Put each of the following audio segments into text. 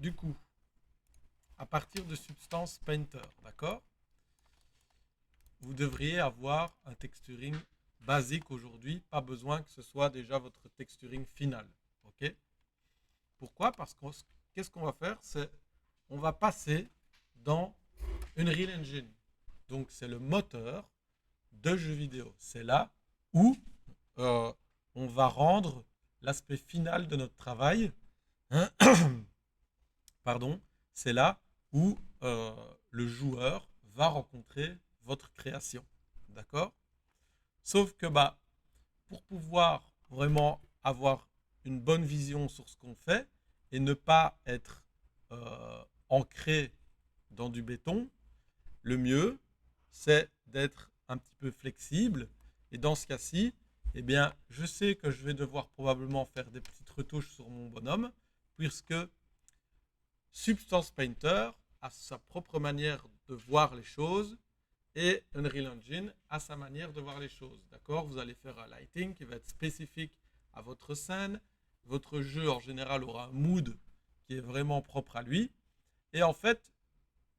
du coup, à partir de Substance Painter, d'accord, vous devriez avoir un texturing basique aujourd'hui, pas besoin que ce soit déjà votre texturing final. Ok? Pourquoi? Parce que qu'est-ce qu'on va faire? C'est on va passer dans une Real Engine. Donc c'est le moteur de jeux vidéo. C'est là où euh, on va rendre l'aspect final de notre travail. Pardon, c'est là où le joueur va rencontrer votre création. D'accord? Sauf que bah, pour pouvoir vraiment avoir une bonne vision sur ce qu'on fait et ne pas être ancré dans du béton, le mieux, c'est d'être un petit peu flexible. Et dans ce cas-ci, eh bien, je sais que je vais devoir probablement faire des petites retouches sur mon bonhomme, puisque Substance Painter a sa propre manière de voir les choses et Unreal Engine a sa manière de voir les choses. D'accord? Vous allez faire un lighting qui va être spécifique à votre scène. Votre jeu en général aura un mood qui est vraiment propre à lui. Et en fait,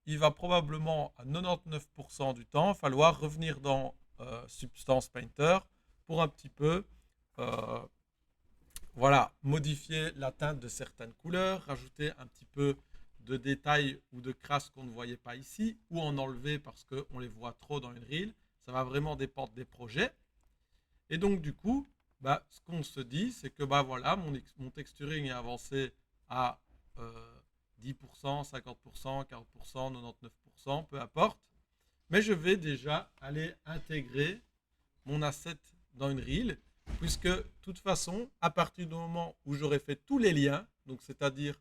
il va probablement à 99% du temps falloir revenir dans Substance Painter pour un petit peu euh, voilà, modifier la teinte de certaines couleurs, rajouter un petit peu de détails ou de crasse qu'on ne voyait pas ici, ou en enlever parce qu'on les voit trop dans une reel. Ça va vraiment dépendre des projets. Et donc, du coup, bah, ce qu'on se dit, c'est que bah, voilà, mon texturing est avancé à 10%, 50%, 40%, 99%, peu importe. Mais je vais déjà aller intégrer mon asset dans une reel, puisque de toute façon, à partir du moment où j'aurai fait tous les liens, donc c'est-à-dire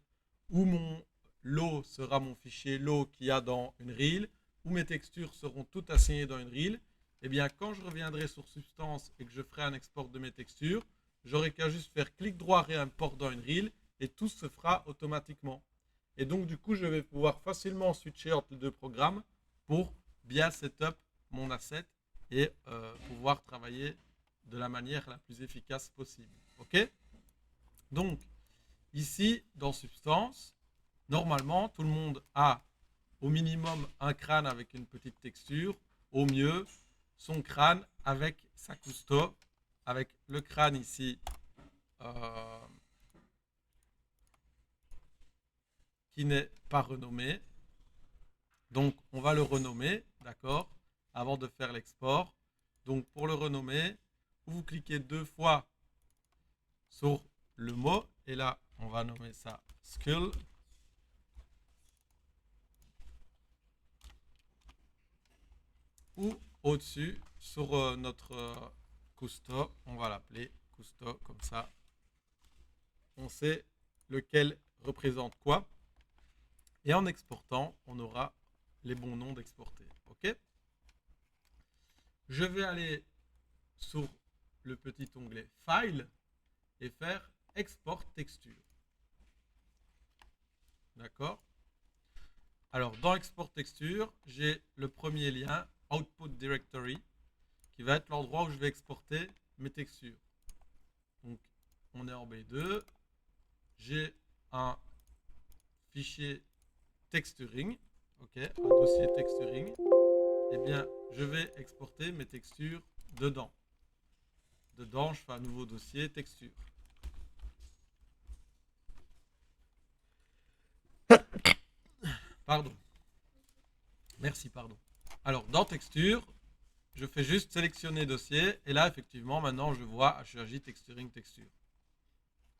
où mon lot sera mon fichier lot qu'il y a dans une reel, où mes textures seront toutes assignées dans une reel, eh bien quand je reviendrai sur Substance et que je ferai un export de mes textures, j'aurai qu'à juste faire clic droit réimport dans une reel et tout se fera automatiquement. Et donc du coup, je vais pouvoir facilement switcher entre les deux programmes pour bien setup mon asset et pouvoir travailler de la manière la plus efficace possible. Ok? Donc, ici, dans Substance, normalement, tout le monde a au minimum un crâne avec une petite texture, au mieux, son crâne avec sa cousteau, avec le crâne ici euh, qui n'est pas renommé. Donc, on va le renommer, d'accord, avant de faire l'export. Donc, pour le renommer, vous cliquez deux fois sur le mot. Et là, on va nommer ça Skull. Ou au-dessus, sur notre Cousteau, on va l'appeler Cousteau, comme ça, on sait lequel représente quoi. Et en exportant, on aura les bons noms d'exporter. OK? Je vais aller sur le petit onglet File et faire Export texture. D'accord? Alors, dans Export texture, j'ai le premier lien, Output Directory, qui va être l'endroit où je vais exporter mes textures. Donc, on est en B2. J'ai un fichier texturing, ok, un dossier texturing. Eh bien, je vais exporter mes textures dedans. Dedans, je fais un nouveau dossier texture. Pardon. Merci, pardon. Alors, dans texture, je fais juste sélectionner dossier. Et là, effectivement, maintenant, je vois HRJ texturing texture.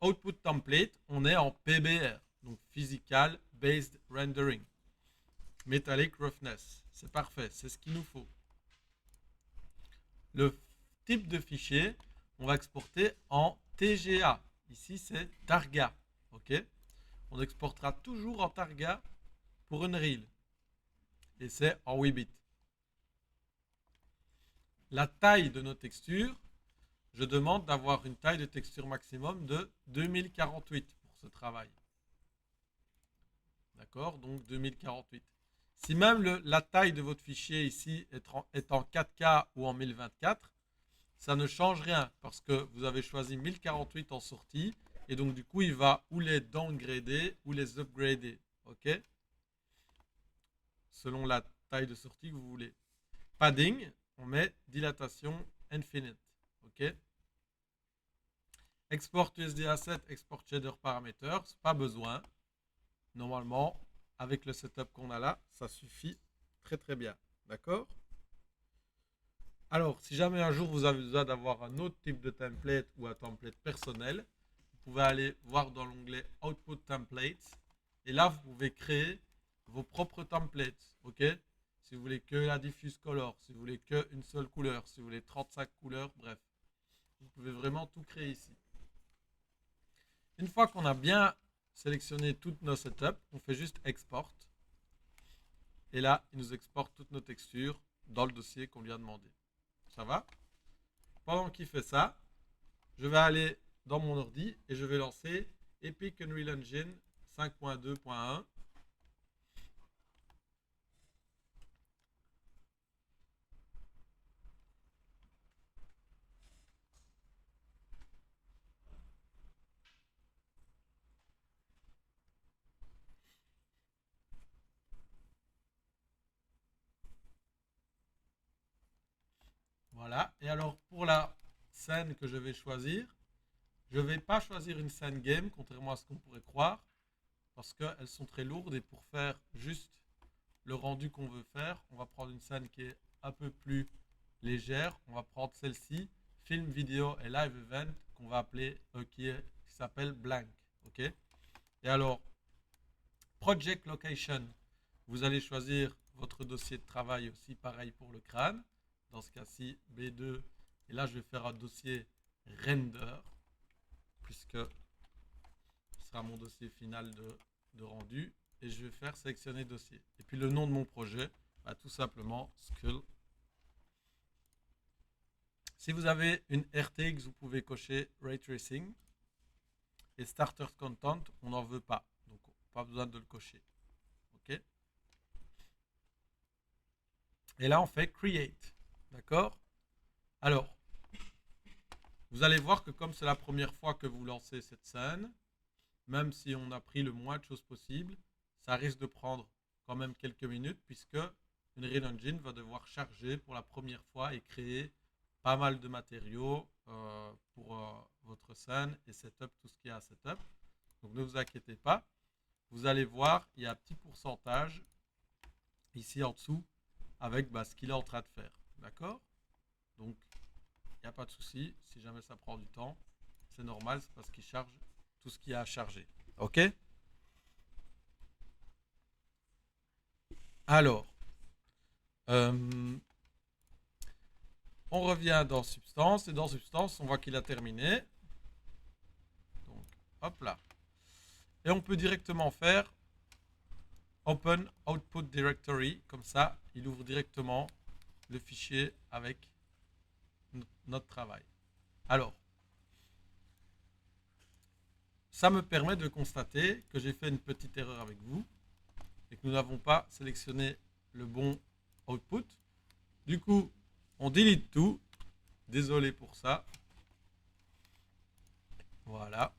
Output template, on est en PBR, donc Physical Based Rendering. Metallic Roughness, c'est parfait, c'est ce qu'il nous faut. Le type de fichier, on va exporter en TGA. Ici, c'est Targa. Ok? On exportera toujours en Targa pour une reel. Et c'est en 8 bits. La taille de nos textures, je demande d'avoir une taille de texture maximum de 2048 pour ce travail. D'accord? Donc 2048. Si même la taille de votre fichier ici est en 4K ou en 1024, ça ne change rien parce que vous avez choisi 1048 en sortie Et donc, du coup, il va ou les downgrader ou les upgrader. OK? Selon la taille de sortie que vous voulez. Padding, on met dilatation infinite. OK? Export USD Asset, export shader parameters, pas besoin. Normalement, avec le setup qu'on a là, ça suffit très très bien. D'accord? Alors, si jamais un jour vous avez besoin d'avoir un autre type de template ou un template personnel, vous pouvez aller voir dans l'onglet Output Templates. Et là, vous pouvez créer vos propres templates. OK? Si vous voulez que la diffuse color, si vous voulez qu'une seule couleur, si vous voulez 35 couleurs, bref. Vous pouvez vraiment tout créer ici. Une fois qu'on a bien sélectionné toutes nos setups, on fait juste Export. Et là, il nous exporte toutes nos textures dans le dossier qu'on lui a demandé. Ça va? Pendant qu'il fait ça, je vais aller dans mon ordi et je vais lancer Epic Unreal Engine 5.2.1. Voilà. Et alors, pour la scène que je vais choisir, je ne vais pas choisir une scène game, contrairement à ce qu'on pourrait croire, parce qu'elles sont très lourdes et pour faire juste le rendu qu'on veut faire, on va prendre une scène qui est un peu plus légère. On va prendre celle-ci, film, vidéo et live event, qu'on va appeler, qui s'appelle blank. OK? Et alors, project location, vous allez choisir votre dossier de travail aussi, pareil pour le crâne. Dans ce cas-ci, B2. Et là, je vais faire un dossier render, puisque ce sera mon dossier final de rendu. Et je vais faire sélectionner dossier. Et puis le nom de mon projet, bah, tout simplement Skull. Si vous avez une RTX, vous pouvez cocher Ray Tracing. Et Starter Content, on n'en veut pas. Donc, pas besoin de le cocher. OK? Et là, on fait Create. D'accord? Alors, vous allez voir que comme c'est la première fois que vous lancez cette scène, même si on a pris le moins de choses possible, ça risque de prendre quand même quelques minutes puisque Unreal Engine va devoir charger pour la première fois et créer pas mal de matériaux pour votre scène et setup, tout ce qu'il y a à setup. Donc ne vous inquiétez pas. Vous allez voir, il y a un petit pourcentage ici en dessous avec ce qu'il est en train de faire. D'accord? Donc il n'y a pas de souci. Si jamais ça prend du temps, c'est normal, c'est parce qu'il charge tout ce qu'il y a à charger. OK? Alors, on revient dans Substance et dans Substance, on voit qu'il a terminé. Donc, hop là. Et on peut directement faire Open Output Directory. Comme ça, il ouvre directement le fichier avec notre travail. Alors, ça me permet de constater que j'ai fait une petite erreur avec vous et que nous n'avons pas sélectionné le bon output. Du coup, on delete tout. Désolé pour ça. Voilà.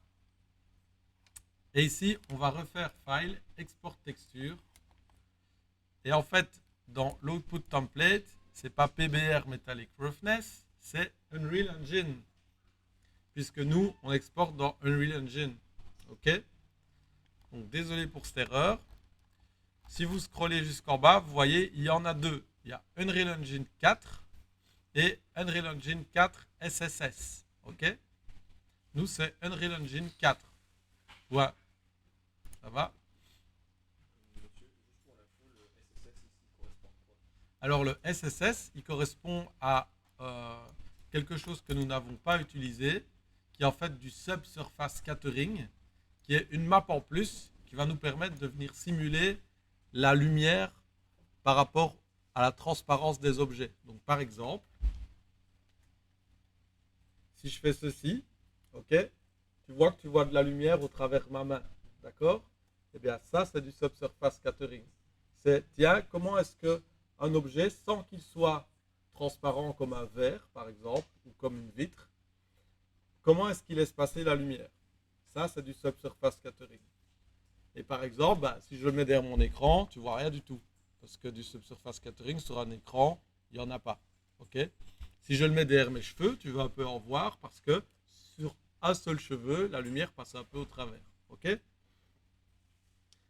Et ici, on va refaire File, Export Texture. Et en fait, dans l'output template, c'est pas PBR Metallic Roughness, c'est Unreal Engine. Puisque nous, on exporte dans Unreal Engine. OK? Donc, désolé pour cette erreur. Si vous scrollez jusqu'en bas, vous voyez, il y en a deux. Il y a Unreal Engine 4 et Unreal Engine 4 SSS. OK? Nous, c'est Unreal Engine 4. Ouais. Ça va? Alors le SSS, il correspond à quelque chose que nous n'avons pas utilisé, qui est en fait du Subsurface Scattering, qui est une map en plus qui va nous permettre de venir simuler la lumière par rapport à la transparence des objets. Donc par exemple, si je fais ceci, ok, tu vois de la lumière au travers de ma main, d'accord? Eh bien ça, c'est du Subsurface Scattering. C'est, tiens, comment est-ce que un objet, sans qu'il soit transparent comme un verre, par exemple, ou comme une vitre, comment est-ce qu'il laisse passer la lumière? Ça, c'est du subsurface scattering. Et par exemple, bah, si je le mets derrière mon écran, tu vois rien du tout. Parce que du subsurface scattering sur un écran, il n'y en a pas. Ok. Si je le mets derrière mes cheveux, tu vas un peu en voir parce que sur un seul cheveu, la lumière passe un peu au travers. Ok.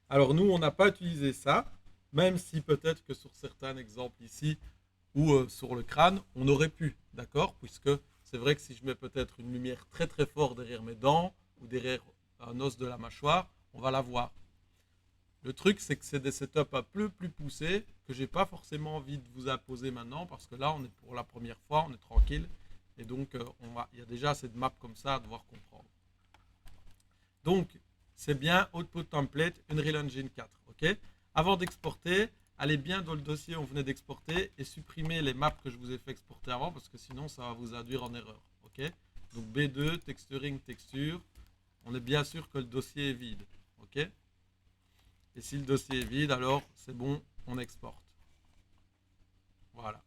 Alors nous, on n'a pas utilisé ça, même si peut-être que sur certains exemples ici ou sur le crâne, on aurait pu, d'accord. Puisque c'est vrai que si je mets peut-être une lumière très très forte derrière mes dents ou derrière un os de la mâchoire, on va la voir. Le truc, c'est que c'est des setups un peu plus poussés que j'ai pas forcément envie de vous imposer maintenant parce que là, on est pour la première fois, on est tranquille et donc il y a déjà assez de maps comme ça à devoir comprendre. Donc, c'est bien Output Template Unreal Engine 4, ok. Avant d'exporter, allez bien dans le dossier où on venait d'exporter et supprimez les maps que je vous ai fait exporter avant parce que sinon, ça va vous induire en erreur, ok. Donc B2, Texturing, Texture, on est bien sûr que le dossier est vide, ok. Et si le dossier est vide, alors c'est bon, on exporte. Voilà.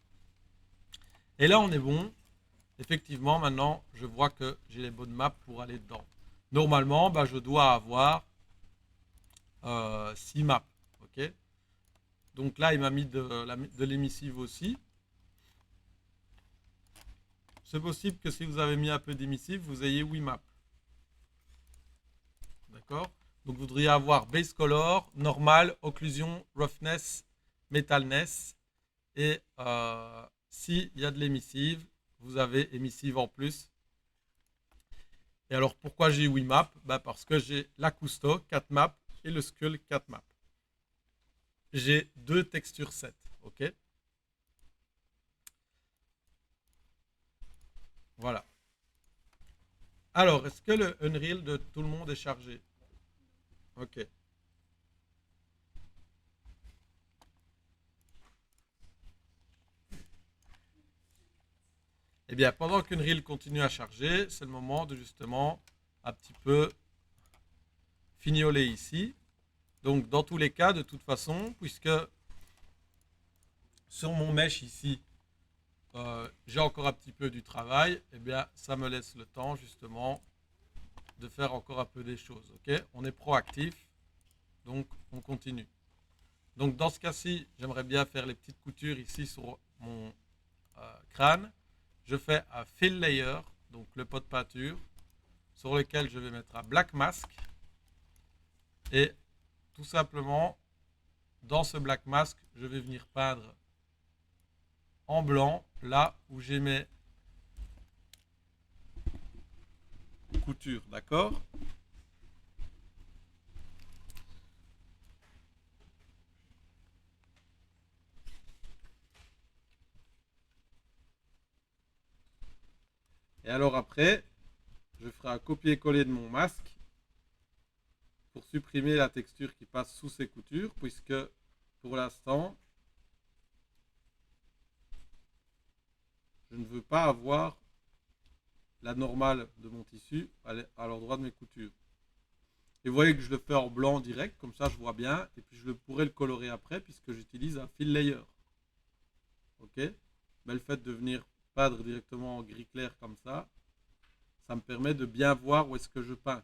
Et là, on est bon. Effectivement, maintenant, je vois que j'ai les bonnes maps pour aller dedans. Normalement, bah, je dois avoir 6 maps. Ok. Donc là, il m'a mis de l'émissive aussi. C'est possible que si vous avez mis un peu d'émissive, vous ayez 8 maps. D'accord. Donc vous devriez avoir base color, normal, occlusion, roughness, metalness. Et s'il y a de l'émissive, vous avez émissive en plus. Et alors pourquoi j'ai 8 maps? Bah parce que j'ai la Cousteau 4 maps et le Skull 4 maps. J'ai 2 textures 7. Ok. Voilà. Alors, est-ce que le Unreal de tout le monde est chargé? Ok. Eh bien, pendant qu'Unreal continue à charger, c'est le moment de justement un petit peu fignoler ici. Donc, dans tous les cas, de toute façon, puisque sur mon mesh ici, j'ai encore un petit peu du travail, eh bien, ça me laisse le temps justement de faire encore un peu des choses. Ok, on est proactif, donc on continue. Donc dans ce cas-ci, j'aimerais bien faire les petites coutures ici sur mon crâne. Je fais un fill layer, donc le pot de peinture, sur lequel je vais mettre un black mask. Et tout simplement, dans ce black mask, je vais venir peindre en blanc là où j'ai mes coutures, d'accord. Et alors après, je ferai un copier-coller de mon masque pour supprimer la texture qui passe sous ces coutures, puisque pour l'instant, je ne veux pas avoir la normale de mon tissu à l'endroit de mes coutures. Et vous voyez que je le fais en blanc direct, comme ça je vois bien, et puis je pourrais le colorer après puisque j'utilise un fill layer. Ok. Mais le fait de venir peindre directement en gris clair comme ça me permet de bien voir où est-ce que je peins.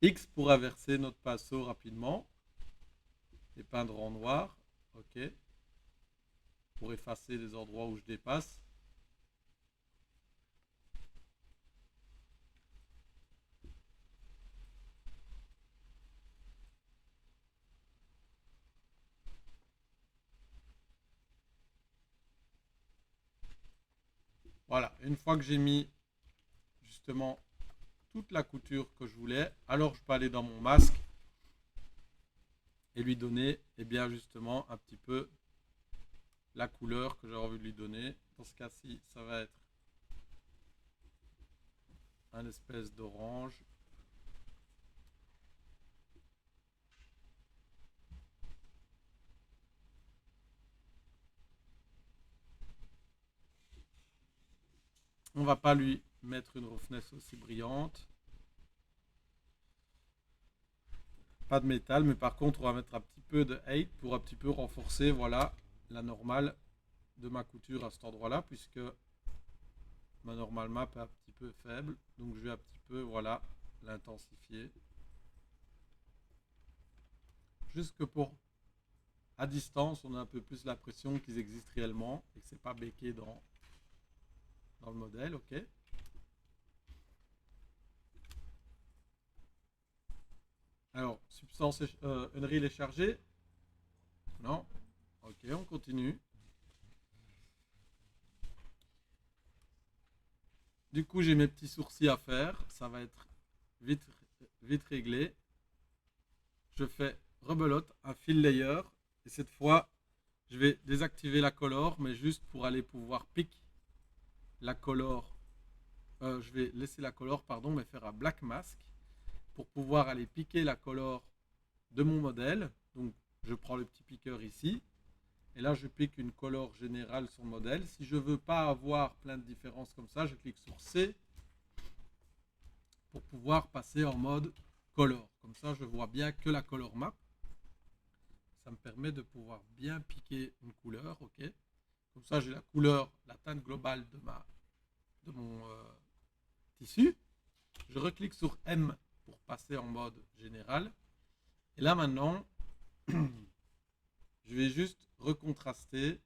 X pour inverser notre pinceau rapidement et peindre en noir. Ok. Pour effacer les endroits où je dépasse. Voilà. Une fois que j'ai mis justement toute la couture que je voulais, alors je peux aller dans mon masque et lui donner, eh bien justement, un petit peu la couleur que j'ai envie de lui donner. Dans ce cas-ci, ça va être un espèce d'orange. On va pas lui mettre une roughness aussi brillante. Pas de métal, mais par contre, on va mettre un petit peu de hate pour un petit peu renforcer, voilà, la normale de ma couture à cet endroit-là, puisque ma normale map est un petit peu faible. Donc, je vais un petit peu, voilà, l'intensifier. Juste que pour, à distance, on a un peu plus l'impression qu'ils existent réellement et que c'est pas béqué dans le modèle, ok. Alors, substance, Unreal est chargé. Non. Ok, on continue. Du coup, j'ai mes petits sourcils à faire. Ça va être vite, vite réglé. Je fais rebelote, un fill layer. Et cette fois, je vais désactiver la color, mais juste pour aller pouvoir pick la color. Je vais laisser la color, pardon, mais faire un black mask pour pouvoir aller piquer la color de mon modèle. Donc, je prends le petit piqueur ici. Et là, je pique une color générale sur le modèle. Si je ne veux pas avoir plein de différences comme ça, je clique sur C pour pouvoir passer en mode color. Comme ça, je vois bien que la color map. Ça me permet de pouvoir bien piquer une couleur, ok. Comme ça, j'ai la couleur, la teinte globale de mon tissu. Je reclique sur M pour passer en mode général. Et là, maintenant, je vais juste recontraster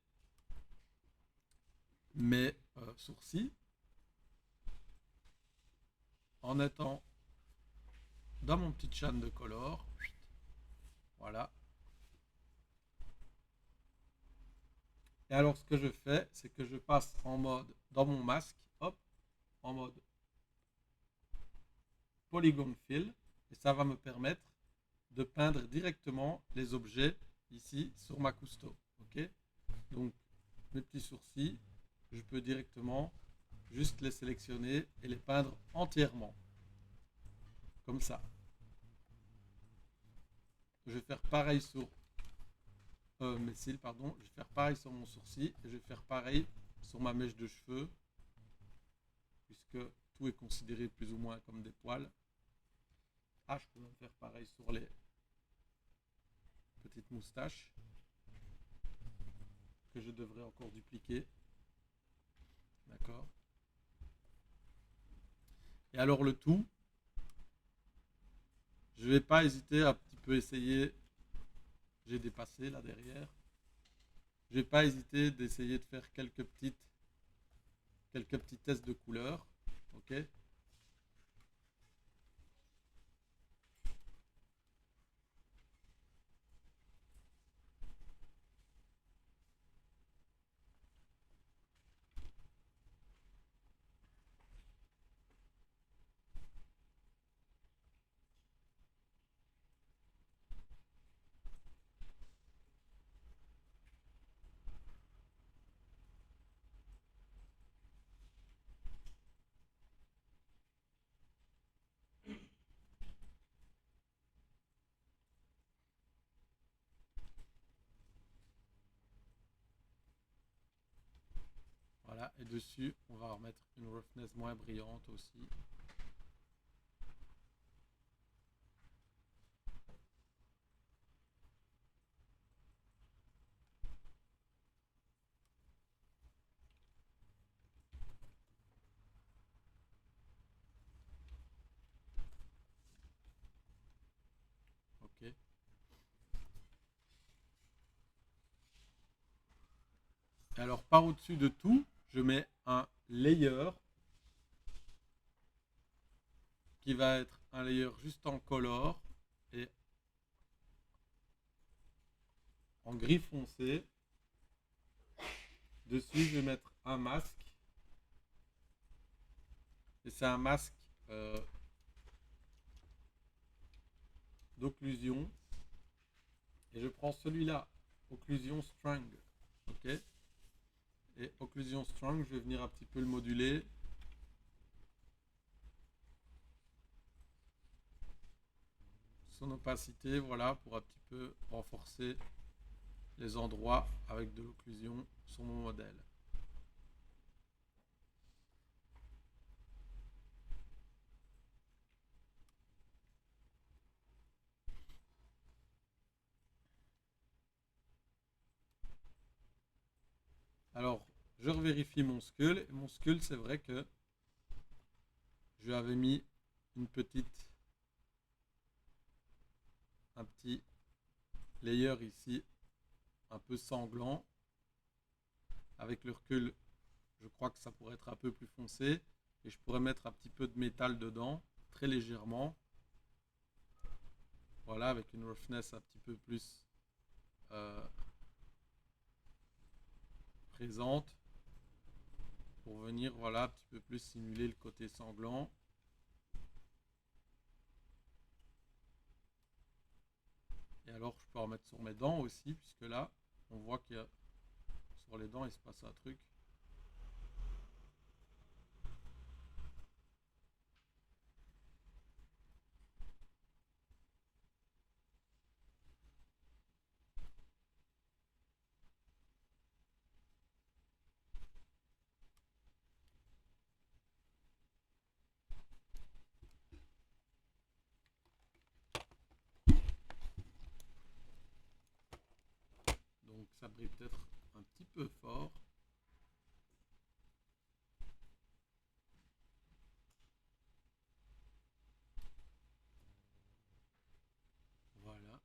mes sourcils en étant dans mon petit chan de color. Voilà. Et alors, ce que je fais, c'est que je passe en mode, dans mon masque, hop, en mode Polygon Fill. Et ça va me permettre de peindre directement les objets ici sur ma cousteau. Ok. Donc, mes petits sourcils, je peux directement juste les sélectionner et les peindre entièrement. Comme ça. Je vais faire pareil sur mes cils, pardon. Je vais faire pareil sur mon sourcil et je vais faire pareil sur ma mèche de cheveux, puisque tout est considéré plus ou moins comme des poils. Ah, je peux même faire pareil sur les petites moustaches que je devrais encore dupliquer. D'accord. Et alors le tout, je vais pas hésiter à un petit peu essayer. J'ai dépassé là derrière. Je vais pas hésiter d'essayer de faire quelques petits tests de couleurs. Ok. Voilà. Et dessus, on va remettre une roughness moins brillante aussi. Ok. Alors par au-dessus de tout, je mets un layer qui va être un layer juste en color et en gris foncé. Dessus, je vais mettre un masque. Et c'est un masque d'occlusion. Et je prends celui-là, occlusion strong. Ok. Et occlusion strong, je vais venir un petit peu le moduler. Son opacité, voilà, pour un petit peu renforcer les endroits avec de l'occlusion sur mon modèle. Alors, je revérifie mon skull. Et mon skull, c'est vrai que je lui avais mis un petit layer ici, un peu sanglant. Avec le recul, je crois que ça pourrait être un peu plus foncé. Et je pourrais mettre un petit peu de métal dedans, très légèrement. Voilà, avec une roughness un petit peu plus présente. Pour venir, voilà, un petit peu plus simuler le côté sanglant. Et alors, je peux en mettre sur mes dents aussi, puisque là, on voit que sur les dents, il se passe un truc. Donc, ça brille peut-être un petit peu fort. Voilà.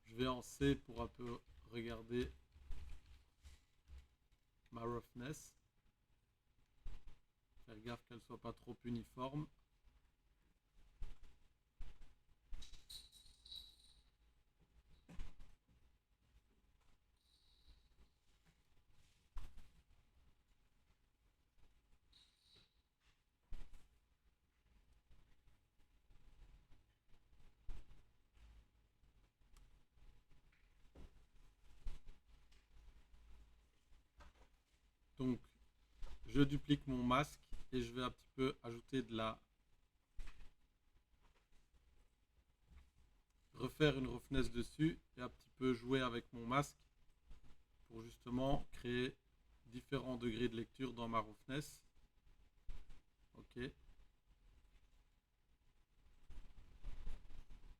Je vais en C pour un peu regarder ma roughness. Faire gaffe qu'elle soit pas trop uniforme. Donc, je duplique mon masque et je vais un petit peu ajouter refaire une roughness dessus et un petit peu jouer avec mon masque pour justement créer différents degrés de lecture dans ma roughness. Ok.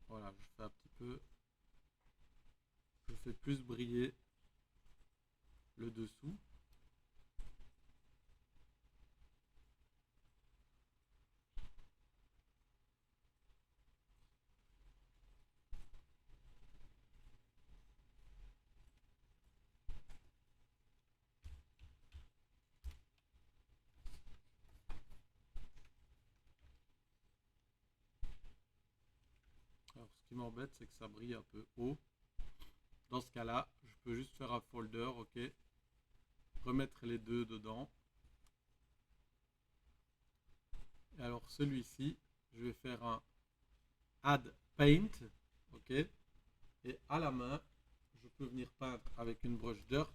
Voilà, je fais un petit peu, je fais plus briller le dessous. Alors, ce qui m'embête, c'est que ça brille un peu haut. Dans ce cas-là, je peux juste faire un folder, ok, remettre les deux dedans. Et alors celui-ci, je vais faire un Add Paint, ok, et à la main, je peux venir peindre avec une broche Dirt.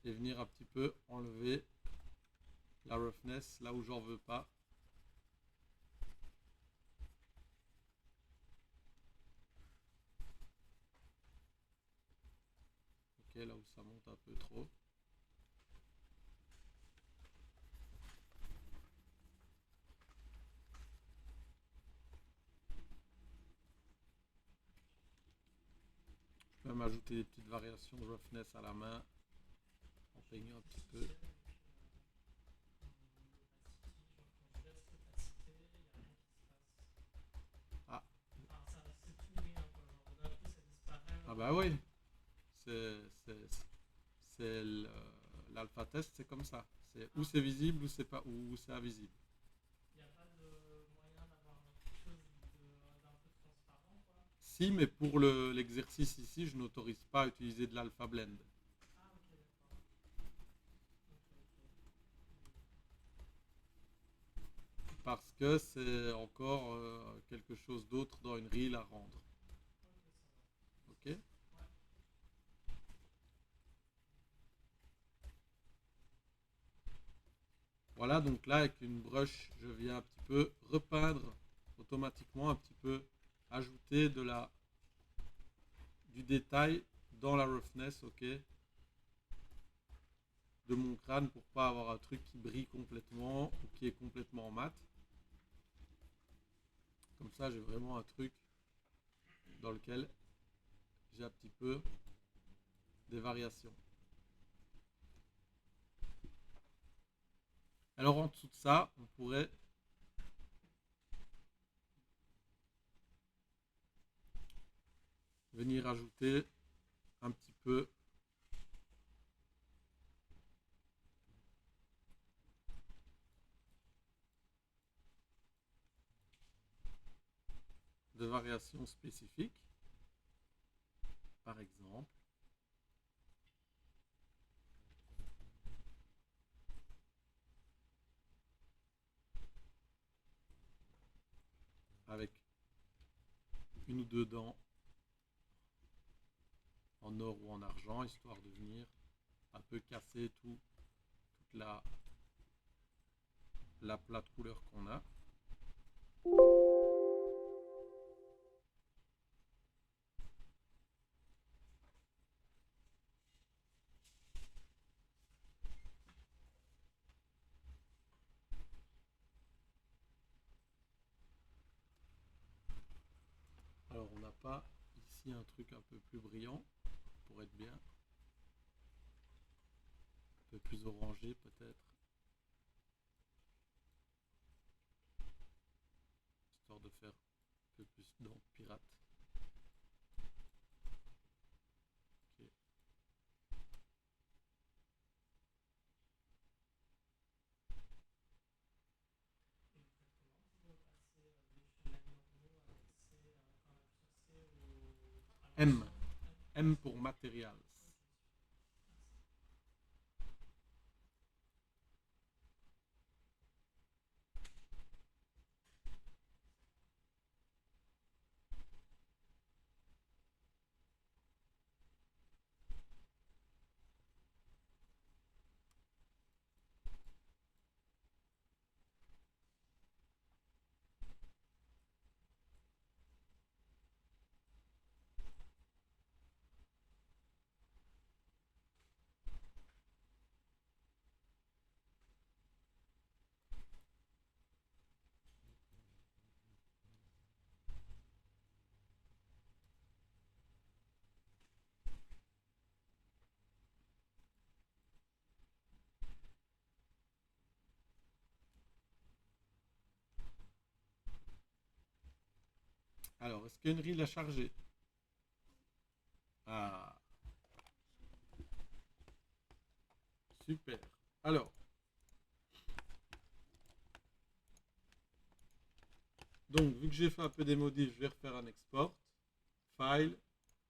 Et venir un petit peu enlever la roughness là où j'en veux pas. Ok, là où ça monte un peu trop. Je peux même ajouter des petites variations de roughness à la main en peignant un petit peu. Ah, ah bah oui, c'est l'alpha test, c'est comme ça. C'est ou c'est visible ou c'est pas ou c'est invisible. Il n'y a pas de moyen d'avoir quelque chose d'un peu transparent, quoi. Si, mais pour l'exercice ici, je n'autorise pas à utiliser de l'alpha blend. Ah, ok, d'accord. Ok, ok. Parce que c'est encore quelque chose d'autre dans une reel à rendre. Ok, ça va. Ok. Ouais. Voilà, donc là, avec une brush, je viens un petit peu repeindre automatiquement, un petit peu ajouter du détail dans la roughness, ok, de mon crâne pour pas avoir un truc qui brille complètement ou qui est complètement mat. Comme ça, j'ai vraiment un truc dans lequel j'ai un petit peu des variations. Alors en dessous de ça, on pourrait venir ajouter un petit peu de variations spécifiques. Par exemple, avec une ou deux dents en or ou en argent, histoire de venir un peu casser toute la plate couleur qu'on a. Alors on n'a pas ici un truc un peu plus brillant pour être bien, un peu plus orangé peut-être, histoire de faire un peu plus dents pirate. Okay. Et vous faites comment pour passer des chenilles normaux avec C, quand on appuie sur C à M. l'ancien? M pour materials. Ok, super. Merci. Alors, est-ce qu'il y a une reel à charger? Ah, super. Alors, donc, vu que j'ai fait un peu des modifs, je vais refaire un export. File,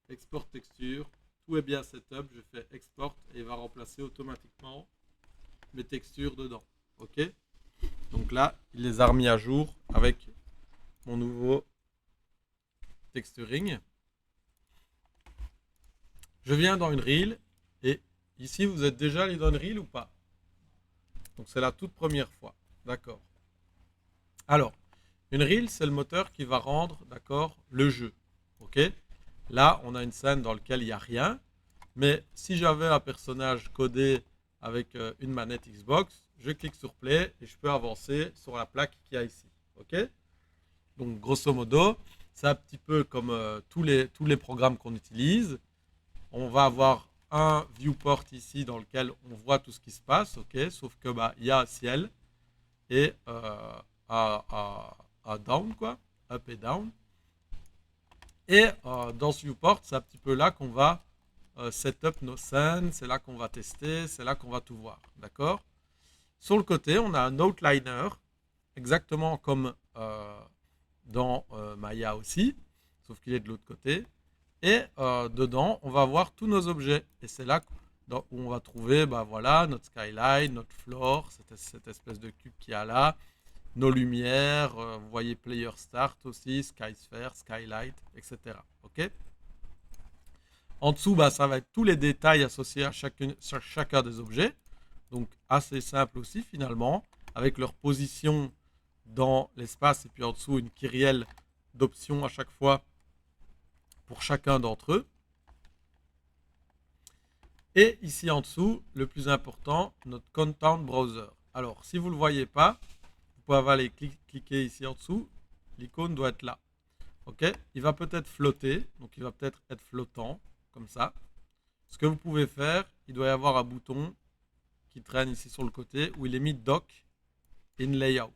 export texture. Tout est bien setup. Je fais export et il va remplacer automatiquement mes textures dedans. Ok. Donc là, il les a remis à jour avec mon nouveau texturing. Je viens dans une reel et ici, vous êtes déjà allé dans une reel ou pas? Donc c'est la toute première fois. D'accord. Alors, une reel, c'est le moteur qui va rendre, d'accord, le jeu. Ok. Là, on a une scène dans laquelle il n'y a rien. Mais si j'avais un personnage codé avec une manette Xbox, je clique sur Play et je peux avancer sur la plaque qu'il y a ici. Ok. Donc, grosso modo, c'est un petit peu comme tous les programmes qu'on utilise. On va avoir un viewport ici dans lequel on voit tout ce qui se passe, ok, sauf que bah il y a un ciel et à down quoi, up et down. Et dans ce viewport, c'est un petit peu là qu'on va set up nos scènes, c'est là qu'on va tester, c'est là qu'on va tout voir. D'accord? Sur le côté, on a un outliner, exactement comme dans Maya aussi, sauf qu'il est de l'autre côté. Et dedans, on va voir tous nos objets. Et c'est là où on va trouver bah, voilà, notre skyline, notre floor, cette espèce de cube qu'il y a là, nos lumières, vous voyez Player Start aussi, Skysphere, Skylight, etc. Ok? En dessous, bah, ça va être tous les détails associés à chacun des objets. Donc assez simple aussi finalement, avec leur position dans l'espace et puis en dessous une kyrielle d'options à chaque fois pour chacun d'entre eux. Et ici en dessous, le plus important, notre Content Browser. Alors, si vous ne le voyez pas, vous pouvez aller cliquer ici en dessous. L'icône doit être là. Ok? Il va peut-être flotter, donc il va peut-être être flottant, comme ça. Ce que vous pouvez faire, il doit y avoir un bouton qui traîne ici sur le côté où il est mis Dock in Layout.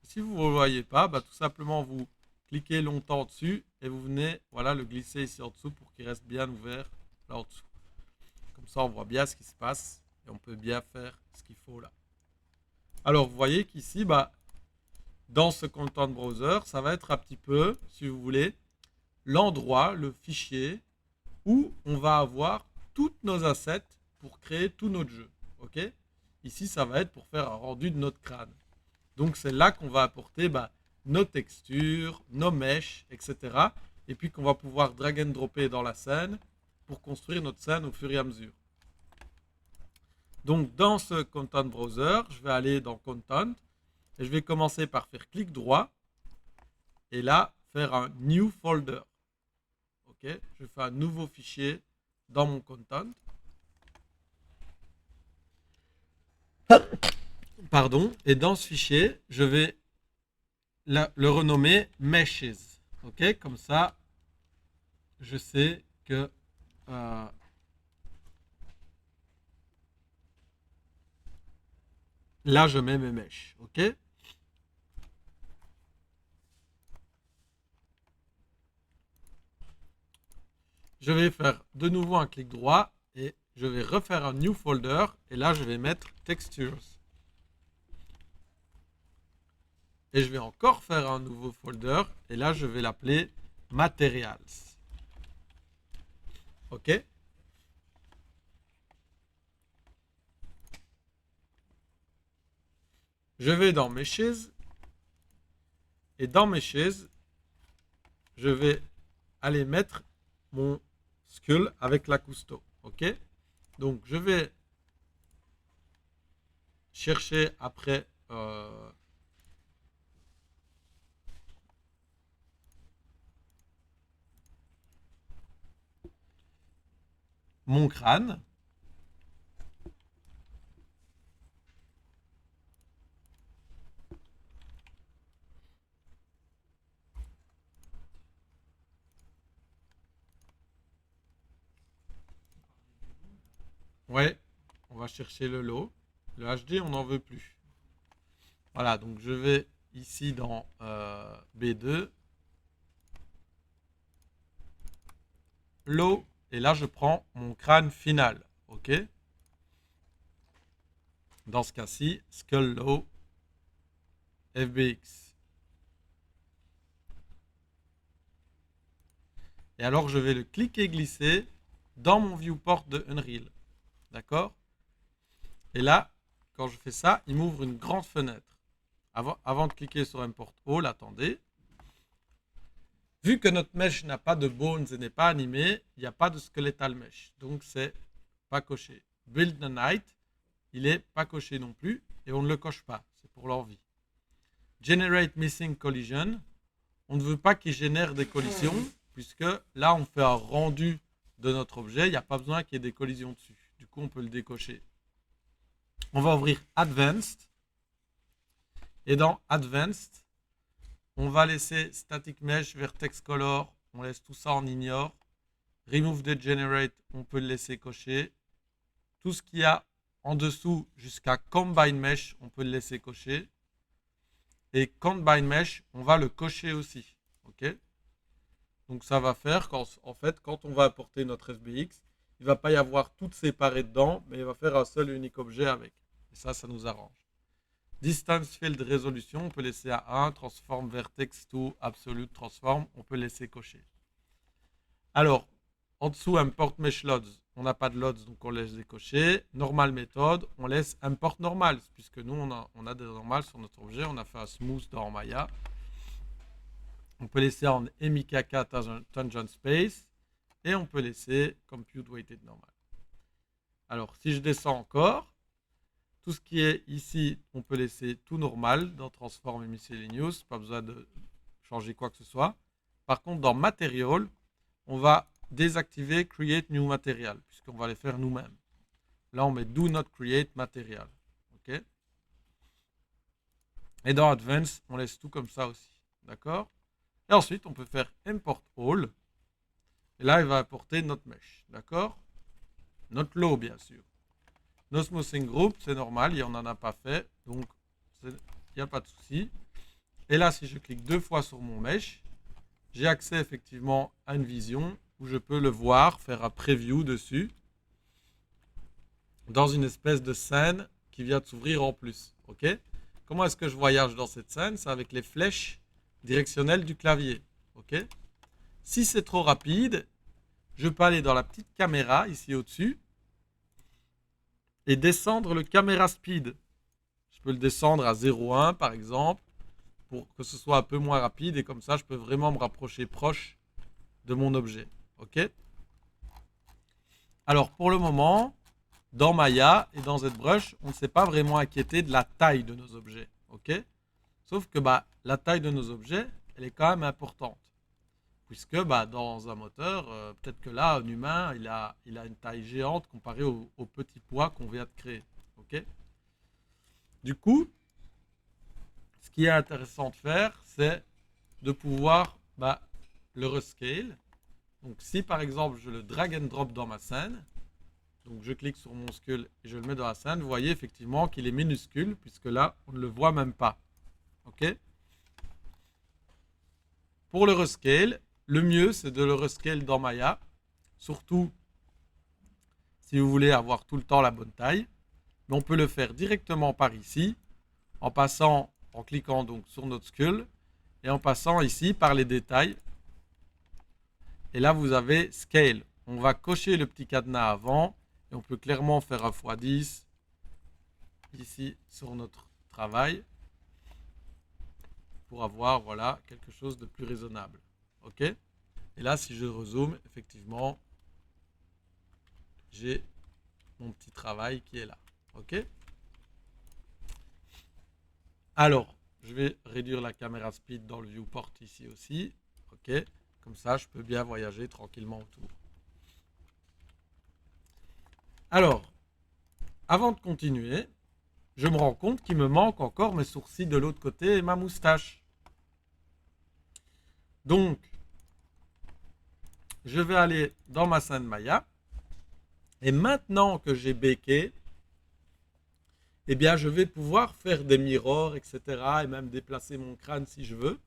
Si vous ne le voyez pas, bah, tout simplement vous cliquez longtemps dessus et vous venez voilà, le glisser ici en dessous pour qu'il reste bien ouvert là en dessous. Comme ça, on voit bien ce qui se passe et on peut bien faire ce qu'il faut là. Alors, vous voyez qu'ici, bah, dans ce Content Browser, ça va être un petit peu, si vous voulez, l'endroit, le fichier où on va avoir toutes nos assets pour créer tout notre jeu. Ok? Ici, ça va être pour faire un rendu de notre crâne. Donc, c'est là qu'on va apporter bah, nos textures, nos mèches, etc. Et puis qu'on va pouvoir drag and dropper dans la scène pour construire notre scène au fur et à mesure. Donc, dans ce Content Browser, je vais aller dans Content et je vais commencer par faire clic droit et là, faire un New Folder. Ok? Je fais un nouveau fichier dans mon Content. Pardon. Et dans ce fichier, je vais le renommer Meshes. Ok? Comme ça, je sais que là, je mets mes mèches. Ok? Je vais faire de nouveau un clic droit et je vais refaire un New Folder. Et là, je vais mettre Textures. Et je vais encore faire un nouveau folder. Et là, je vais l'appeler Materials. OK? Je vais dans Meshes. Et dans Meshes, je vais aller mettre mon skull avec la custo. OK? Donc, je vais chercher après mon crâne. Ouais, on va chercher le lot. Le HD, on n'en veut plus. Voilà, donc je vais ici dans B2, lot, et là je prends mon crâne final. OK? Dans ce cas-ci, Skull Low FBX. Et alors je vais le cliquer glisser dans mon viewport de Unreal. D'accord? Et là, quand je fais ça, il m'ouvre une grande fenêtre. Avant de cliquer sur Import All, attendez. Vu que notre mesh n'a pas de bones et n'est pas animé, il n'y a pas de skeletal mesh. Donc c'est pas coché. Build the night, il est pas coché non plus et on ne le coche pas. C'est pour l'envie. Generate missing collision. On ne veut pas qu'il génère des collisions puisque là on fait un rendu de notre objet. Il n'y a pas besoin qu'il y ait des collisions dessus. Du coup on peut le décocher. On va ouvrir Advanced. Et dans Advanced, on va laisser Static Mesh, Vertex Color. On laisse tout ça en ignore. Remove the Generate, on peut le laisser cocher. Tout ce qu'il y a en dessous jusqu'à Combine Mesh, on peut le laisser cocher. Et Combine Mesh, on va le cocher aussi. Ok? Donc ça va faire qu'en fait, quand on va apporter notre FBX, il ne va pas y avoir tout séparé dedans, mais il va faire un seul et unique objet avec. Et ça nous arrange. Distance Field Resolution, on peut laisser à 1. Transform Vertex to Absolute Transform, on peut laisser cocher. Alors, en dessous, Import Mesh Loads, on n'a pas de loads, donc on laisse décocher. Normal méthode, on laisse Import Normal, puisque nous, on a des normales sur notre objet. On a fait un smooth dans Maya. On peut laisser en MIKK Tangent Space. Et on peut laisser Compute Weighted Normal. Alors, si je descends encore, tout ce qui est ici, on peut laisser tout normal dans Transform et Miscellaneous. Pas besoin de changer quoi que ce soit. Par contre, dans Material, on va désactiver Create New Material, puisqu'on va les faire nous-mêmes. Là, on met Do Not Create Material. OK? Et dans Advanced, on laisse tout comme ça aussi. D'accord? Et ensuite, on peut faire Import All. Et là, il va importer notre mesh. D'accord? Notre lot, bien sûr. No Smoothing Group, c'est normal, il n'en a pas fait. Donc, il n'y a pas de souci. Et là, si je clique 2 fois sur mon mesh, j'ai accès effectivement à une vision où je peux le voir, faire un preview dessus, dans une espèce de scène qui vient de s'ouvrir en plus. Ok? Comment est-ce que je voyage dans cette scène? C'est avec les flèches directionnelles du clavier. Ok? Si c'est trop rapide, je peux aller dans la petite caméra ici au-dessus et descendre le caméra speed. Je peux le descendre à 0,1 par exemple pour que ce soit un peu moins rapide et comme ça je peux vraiment me rapprocher proche de mon objet. Ok? Alors pour le moment, dans Maya et dans ZBrush, on ne s'est pas vraiment inquiété de la taille de nos objets. Ok? Sauf que la taille de nos objets, elle est quand même importante. Puisque dans un moteur, peut-être que là, un humain, il a une taille géante comparée au petit poids qu'on vient de créer. Ok? Du coup, ce qui est intéressant de faire, c'est de pouvoir le rescale. Donc si par exemple je le drag and drop dans ma scène, donc je clique sur mon skull et je le mets dans la scène, vous voyez effectivement qu'il est minuscule, puisque là, on ne le voit même pas. Ok? Pour le rescale, le mieux c'est de le rescale dans Maya, surtout si vous voulez avoir tout le temps la bonne taille. Mais on peut le faire directement par ici, en cliquant donc sur notre skull et en passant ici par les détails. Et là vous avez Scale. On va cocher le petit cadenas avant et on peut clairement faire un x10 ici sur notre travail pour avoir voilà quelque chose de plus raisonnable. Ok? Et là si je rezoome, effectivement, j'ai mon petit travail qui est là. Ok? Alors, je vais réduire la caméra speed dans le viewport ici aussi. Ok? Comme ça, je peux bien voyager tranquillement autour. Alors, avant de continuer, je me rends compte qu'il me manque encore mes sourcils de l'autre côté et ma moustache. Donc, je vais aller dans ma scène Maya. Et maintenant que j'ai baké, eh bien, je vais pouvoir faire des mirrors, etc. et même déplacer mon crâne si je veux.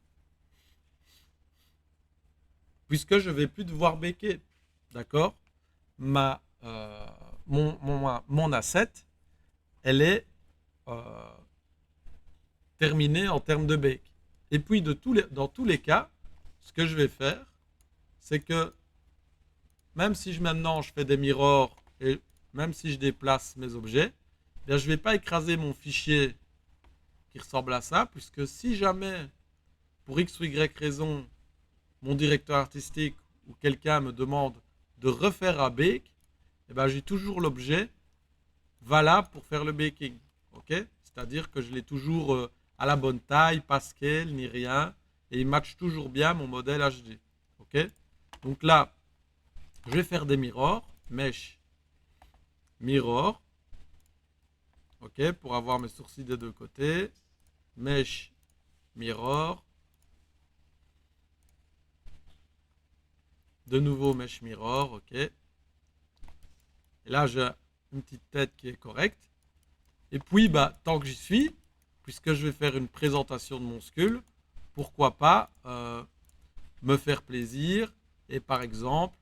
Puisque je ne vais plus devoir baker. D'accord? Mon asset, elle est terminée en termes de bake. Et puis, dans tous les cas, ce que je vais faire, c'est que même si maintenant je fais des mirrors et même si je déplace mes objets, bien, je ne vais pas écraser mon fichier qui ressemble à ça, puisque si jamais, pour X ou Y raison, mon directeur artistique ou quelqu'un me demande de refaire un bake, eh ben, j'ai toujours l'objet valable pour faire le baking. Okay? C'est-à-dire que je l'ai toujours à la bonne taille, pas scale, ni rien, et il match toujours bien mon modèle HD. Okay? Donc là, je vais faire des mirrors, mesh, mirror, ok, pour avoir mes sourcils des deux côtés, mesh, mirror, de nouveau mesh mirror, ok. Et là, j'ai une petite tête qui est correcte. Et puis, tant que j'y suis, puisque je vais faire une présentation de mon skull, pourquoi pas me faire plaisir et par exemple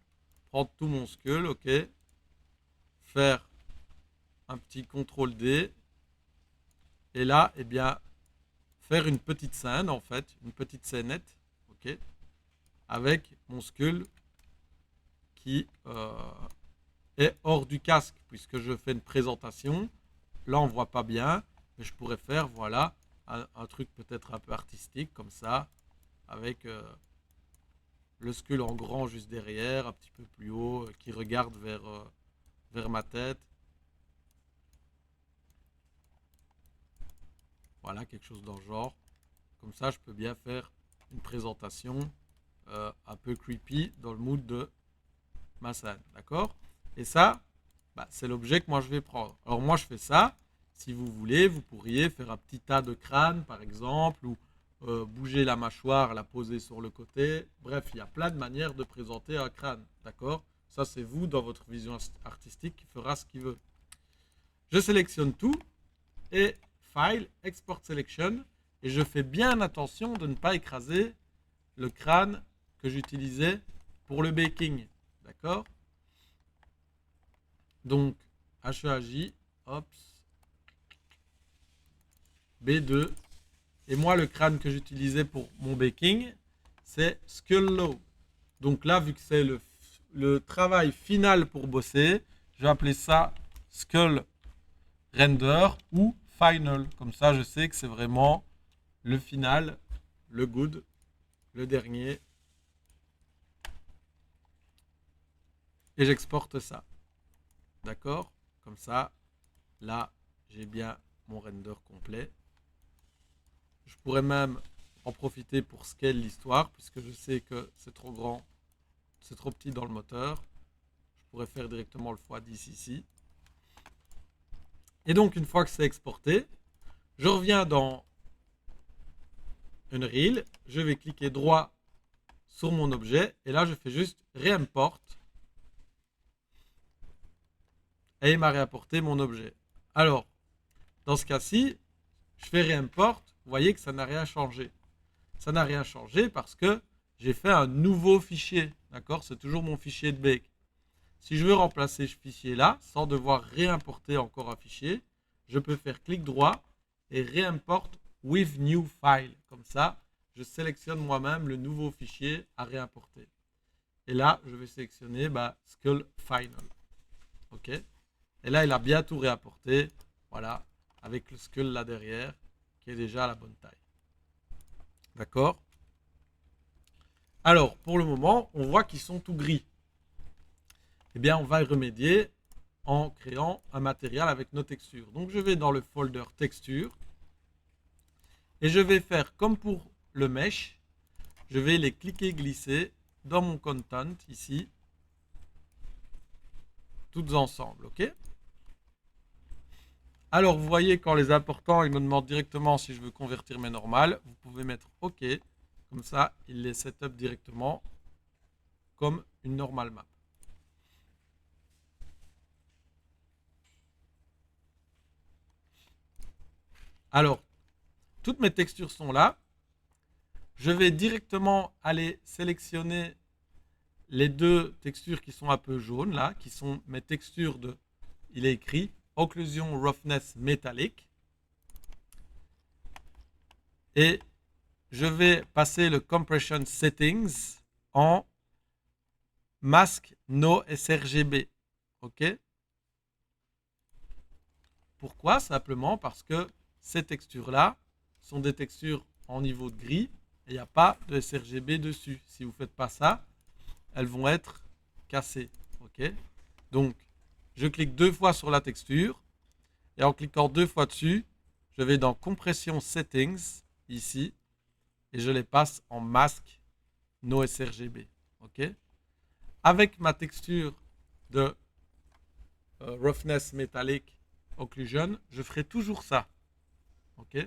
prendre tout mon skull, ok, faire un petit CTRL D. Et là, eh bien, faire une petite scène, en fait, une petite scénette, ok, avec mon skull qui est hors du casque, puisque je fais une présentation. Là, on ne voit pas bien, mais je pourrais faire, voilà, un truc peut-être un peu artistique, comme ça, avec le skull en grand juste derrière, un petit peu plus haut, qui regarde vers ma tête. Voilà, quelque chose dans le genre. Comme ça, je peux bien faire une présentation un peu creepy dans le mood de ma scène. D'accord? Et ça, bah, c'est l'objet que moi je vais prendre. Alors moi je fais ça. Si vous voulez, vous pourriez faire un petit tas de crânes par exemple, ou bouger la mâchoire, la poser sur le côté. Bref, il y a plein de manières de présenter un crâne. D'accord? Ça c'est vous dans votre vision artistique qui fera ce qu'il veut. Je sélectionne tout et File, Export Selection, et je fais bien attention de ne pas écraser le crâne que j'utilisais pour le baking. D'accord? Donc, HEAJ, hop, B2. Et moi, le crâne que j'utilisais pour mon baking, c'est Skull Low. Donc là, vu que c'est le travail final pour bosser, je vais appeler ça Skull Render ou Final. Comme ça, je sais que c'est vraiment le final, le good, le dernier. Et j'exporte ça. D'accord? Comme ça, là, j'ai bien mon render complet. Je pourrais même en profiter pour scale l'histoire, puisque je sais que c'est trop grand, c'est trop petit dans le moteur. Je pourrais faire directement le x10 ici. Et donc, une fois que c'est exporté, je reviens dans Unreal, je vais cliquer droit sur mon objet, et là, je fais juste réimport, et il m'a réimporté mon objet. Alors, dans ce cas-ci, je fais réimport, vous voyez que ça n'a rien changé. Ça n'a rien changé parce que j'ai fait un nouveau fichier. D'accord? C'est toujours mon fichier de bake. Si je veux remplacer ce fichier-là, sans devoir réimporter encore un fichier, je peux faire clic droit et réimport with new file. Comme ça, je sélectionne moi-même le nouveau fichier à réimporter. Et là, je vais sélectionner Skull Final. OK? Et là, il a bien tout réimporté. Voilà, avec le skull là derrière, qui est déjà à la bonne taille. D'accord? Alors, pour le moment, on voit qu'ils sont tout gris. Eh bien, on va y remédier en créant un matériel avec nos textures. Donc, je vais dans le folder texture et je vais faire comme pour le mesh. Je vais les cliquer glisser dans mon content ici, toutes ensemble. OK? Alors, vous voyez, quand les importants, ils me demandent directement si je veux convertir mes normales. Vous pouvez mettre OK. Comme ça, il les setup directement comme une normale map. Alors, toutes mes textures sont là. Je vais directement aller sélectionner les deux textures qui sont un peu jaunes là, qui sont mes textures de, il est écrit, occlusion roughness métallique. Et je vais passer le compression settings en mask no sRGB. OK? Pourquoi? Simplement parce que ces textures-là sont des textures en niveau de gris et il n'y a pas de sRGB dessus. Si vous ne faites pas ça, elles vont être cassées. OK? Donc, je clique deux fois sur la texture et en cliquant deux fois dessus, je vais dans Compression Settings, ici, et je les passe en Mask No sRGB. OK? Avec ma texture de Roughness Metallic Occlusion, je ferai toujours ça. OK?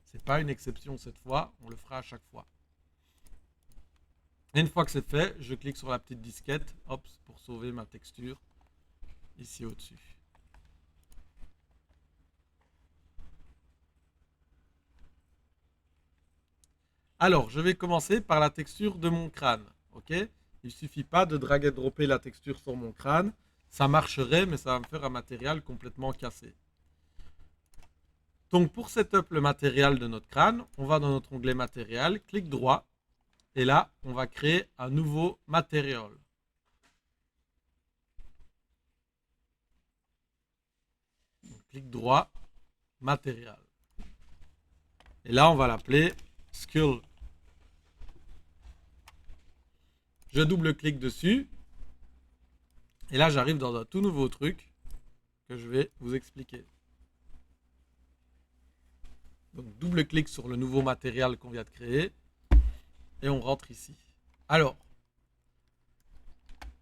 C'est pas une exception cette fois, on le fera à chaque fois. Et une fois que c'est fait, je clique sur la petite disquette, hop, pour sauver ma texture ici au-dessus. Alors, je vais commencer par la texture de mon crâne. OK? Il ne suffit pas de drag et dropper la texture sur mon crâne. ça marcherait, mais ça va me faire un matériel complètement cassé. Donc pour setup le matériel de notre crâne, on va dans notre onglet matériel, clic droit, et là, on va créer un nouveau matériel. Donc, clic droit, matériel. Et là, on va l'appeler Skull. Je double-clique dessus. Et là, j'arrive dans un tout nouveau truc que je vais vous expliquer. Donc, double-clic sur le nouveau matériel qu'on vient de créer. Et on rentre ici. Alors,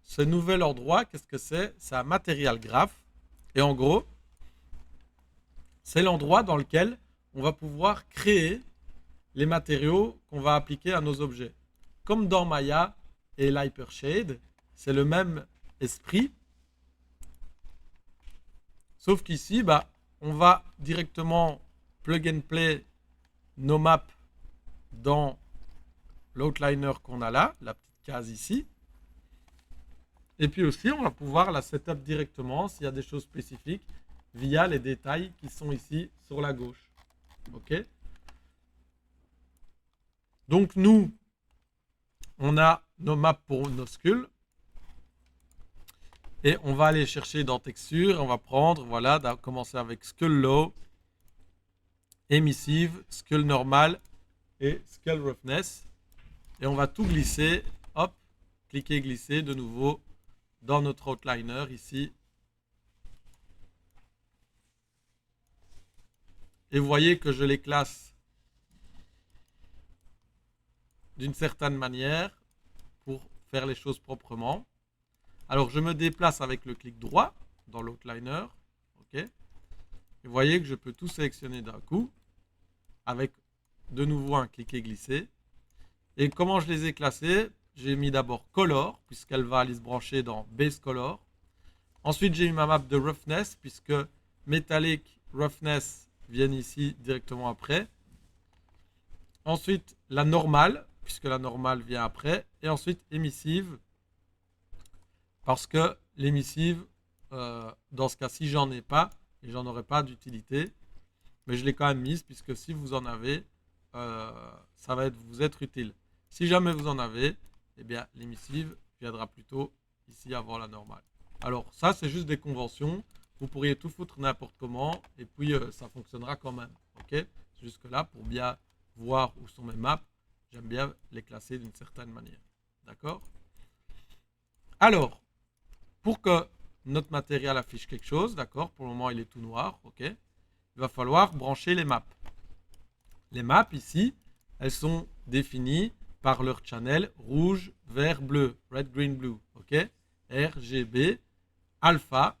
ce nouvel endroit, qu'est-ce que c'est? C'est un matériel graph. Et en gros, c'est l'endroit dans lequel on va pouvoir créer les matériaux qu'on va appliquer à nos objets. Comme dans Maya et l'Hypershade, c'est le même esprit. Sauf qu'ici, on va directement plug and play nos maps dans l'outliner qu'on a là, la petite case ici. Et puis aussi, on va pouvoir la setup directement s'il y a des choses spécifiques via les détails qui sont ici sur la gauche. OK? Donc nous, on a nos maps pour nos skulls. Et on va aller chercher dans texture. On va prendre, voilà, commencer avec skull low, emissive, skull normal et skull roughness. Et on va tout glisser, hop, cliquer, glisser de nouveau dans notre outliner ici. Et vous voyez que je les classe d'une certaine manière pour faire les choses proprement. Alors je me déplace avec le clic droit dans l'outliner. OK. Et vous voyez que je peux tout sélectionner d'un coup avec de nouveau un cliquer glisser. Et comment je les ai classés? J'ai mis d'abord color puisqu'elle va aller se brancher dans base color. Ensuite j'ai eu ma map de roughness puisque metallic roughness viennent ici directement après. Ensuite la normale puisque la normale vient après. Et ensuite emissive parce que l'émissive, dans ce cas-ci, j'en ai pas et j'en aurai pas d'utilité. Mais je l'ai quand même mise puisque si vous en avez, ça va vous être utile. Si jamais vous en avez, eh bien l'émissive viendra plutôt ici avant la normale. Alors ça, c'est juste des conventions. Vous pourriez tout foutre n'importe comment et puis ça fonctionnera quand même. Ok? Jusque là, pour bien voir où sont mes maps, j'aime bien les classer d'une certaine manière. D'accord? Alors, pour que notre matériel affiche quelque chose, d'accord, pour le moment il est tout noir, ok, il va falloir brancher les maps. Les maps ici, elles sont définies par leur channel rouge, vert, bleu, red, green, blue, ok, RGB, alpha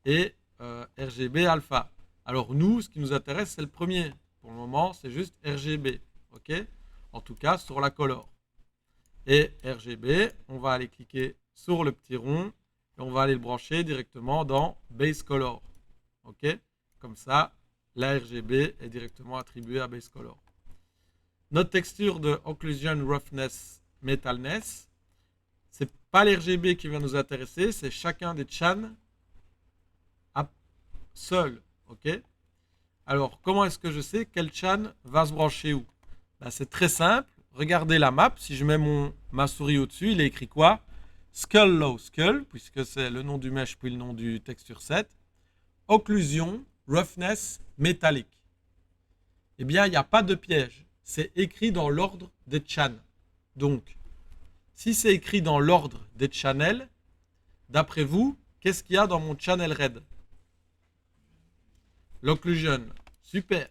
et RGB alpha. Alors nous, ce qui nous intéresse, c'est le premier. Pour le moment, c'est juste RGB, ok, en tout cas sur la color. Et RGB, on va aller cliquer sur le petit rond et on va aller le brancher directement dans Base Color. OK? Comme ça, la RGB est directement attribuée à Base Color. Notre texture de Occlusion Roughness Metalness, c'est pas l'RGB qui va nous intéresser, c'est chacun des chans seul. OK? Alors, comment est-ce que je sais quel chan va se brancher où? C'est très simple. Regardez la map. Si je mets ma souris au-dessus, il est écrit quoi? Skull Low Skull, puisque c'est le nom du mesh puis le nom du texture set. Occlusion, Roughness, Métallique. Eh bien, il n'y a pas de piège. C'est écrit dans l'ordre des channels. Donc, si c'est écrit dans l'ordre des channels, d'après vous, qu'est-ce qu'il y a dans mon channel red? L'occlusion. Super.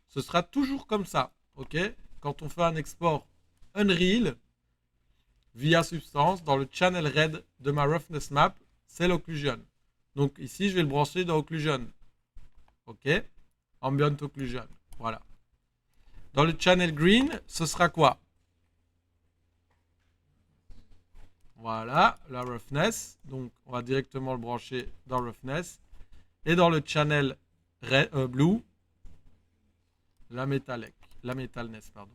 Ce sera toujours comme ça. OK? Quand on fait un export Unreal via Substance, dans le channel red de ma roughness map, c'est l'occlusion. Donc ici, je vais le brancher dans occlusion. OK? Ambient occlusion. Voilà. Dans le channel green, ce sera quoi? Voilà, la roughness. Donc on va directement le brancher dans roughness. Et dans le channel blue, la metalness, pardon.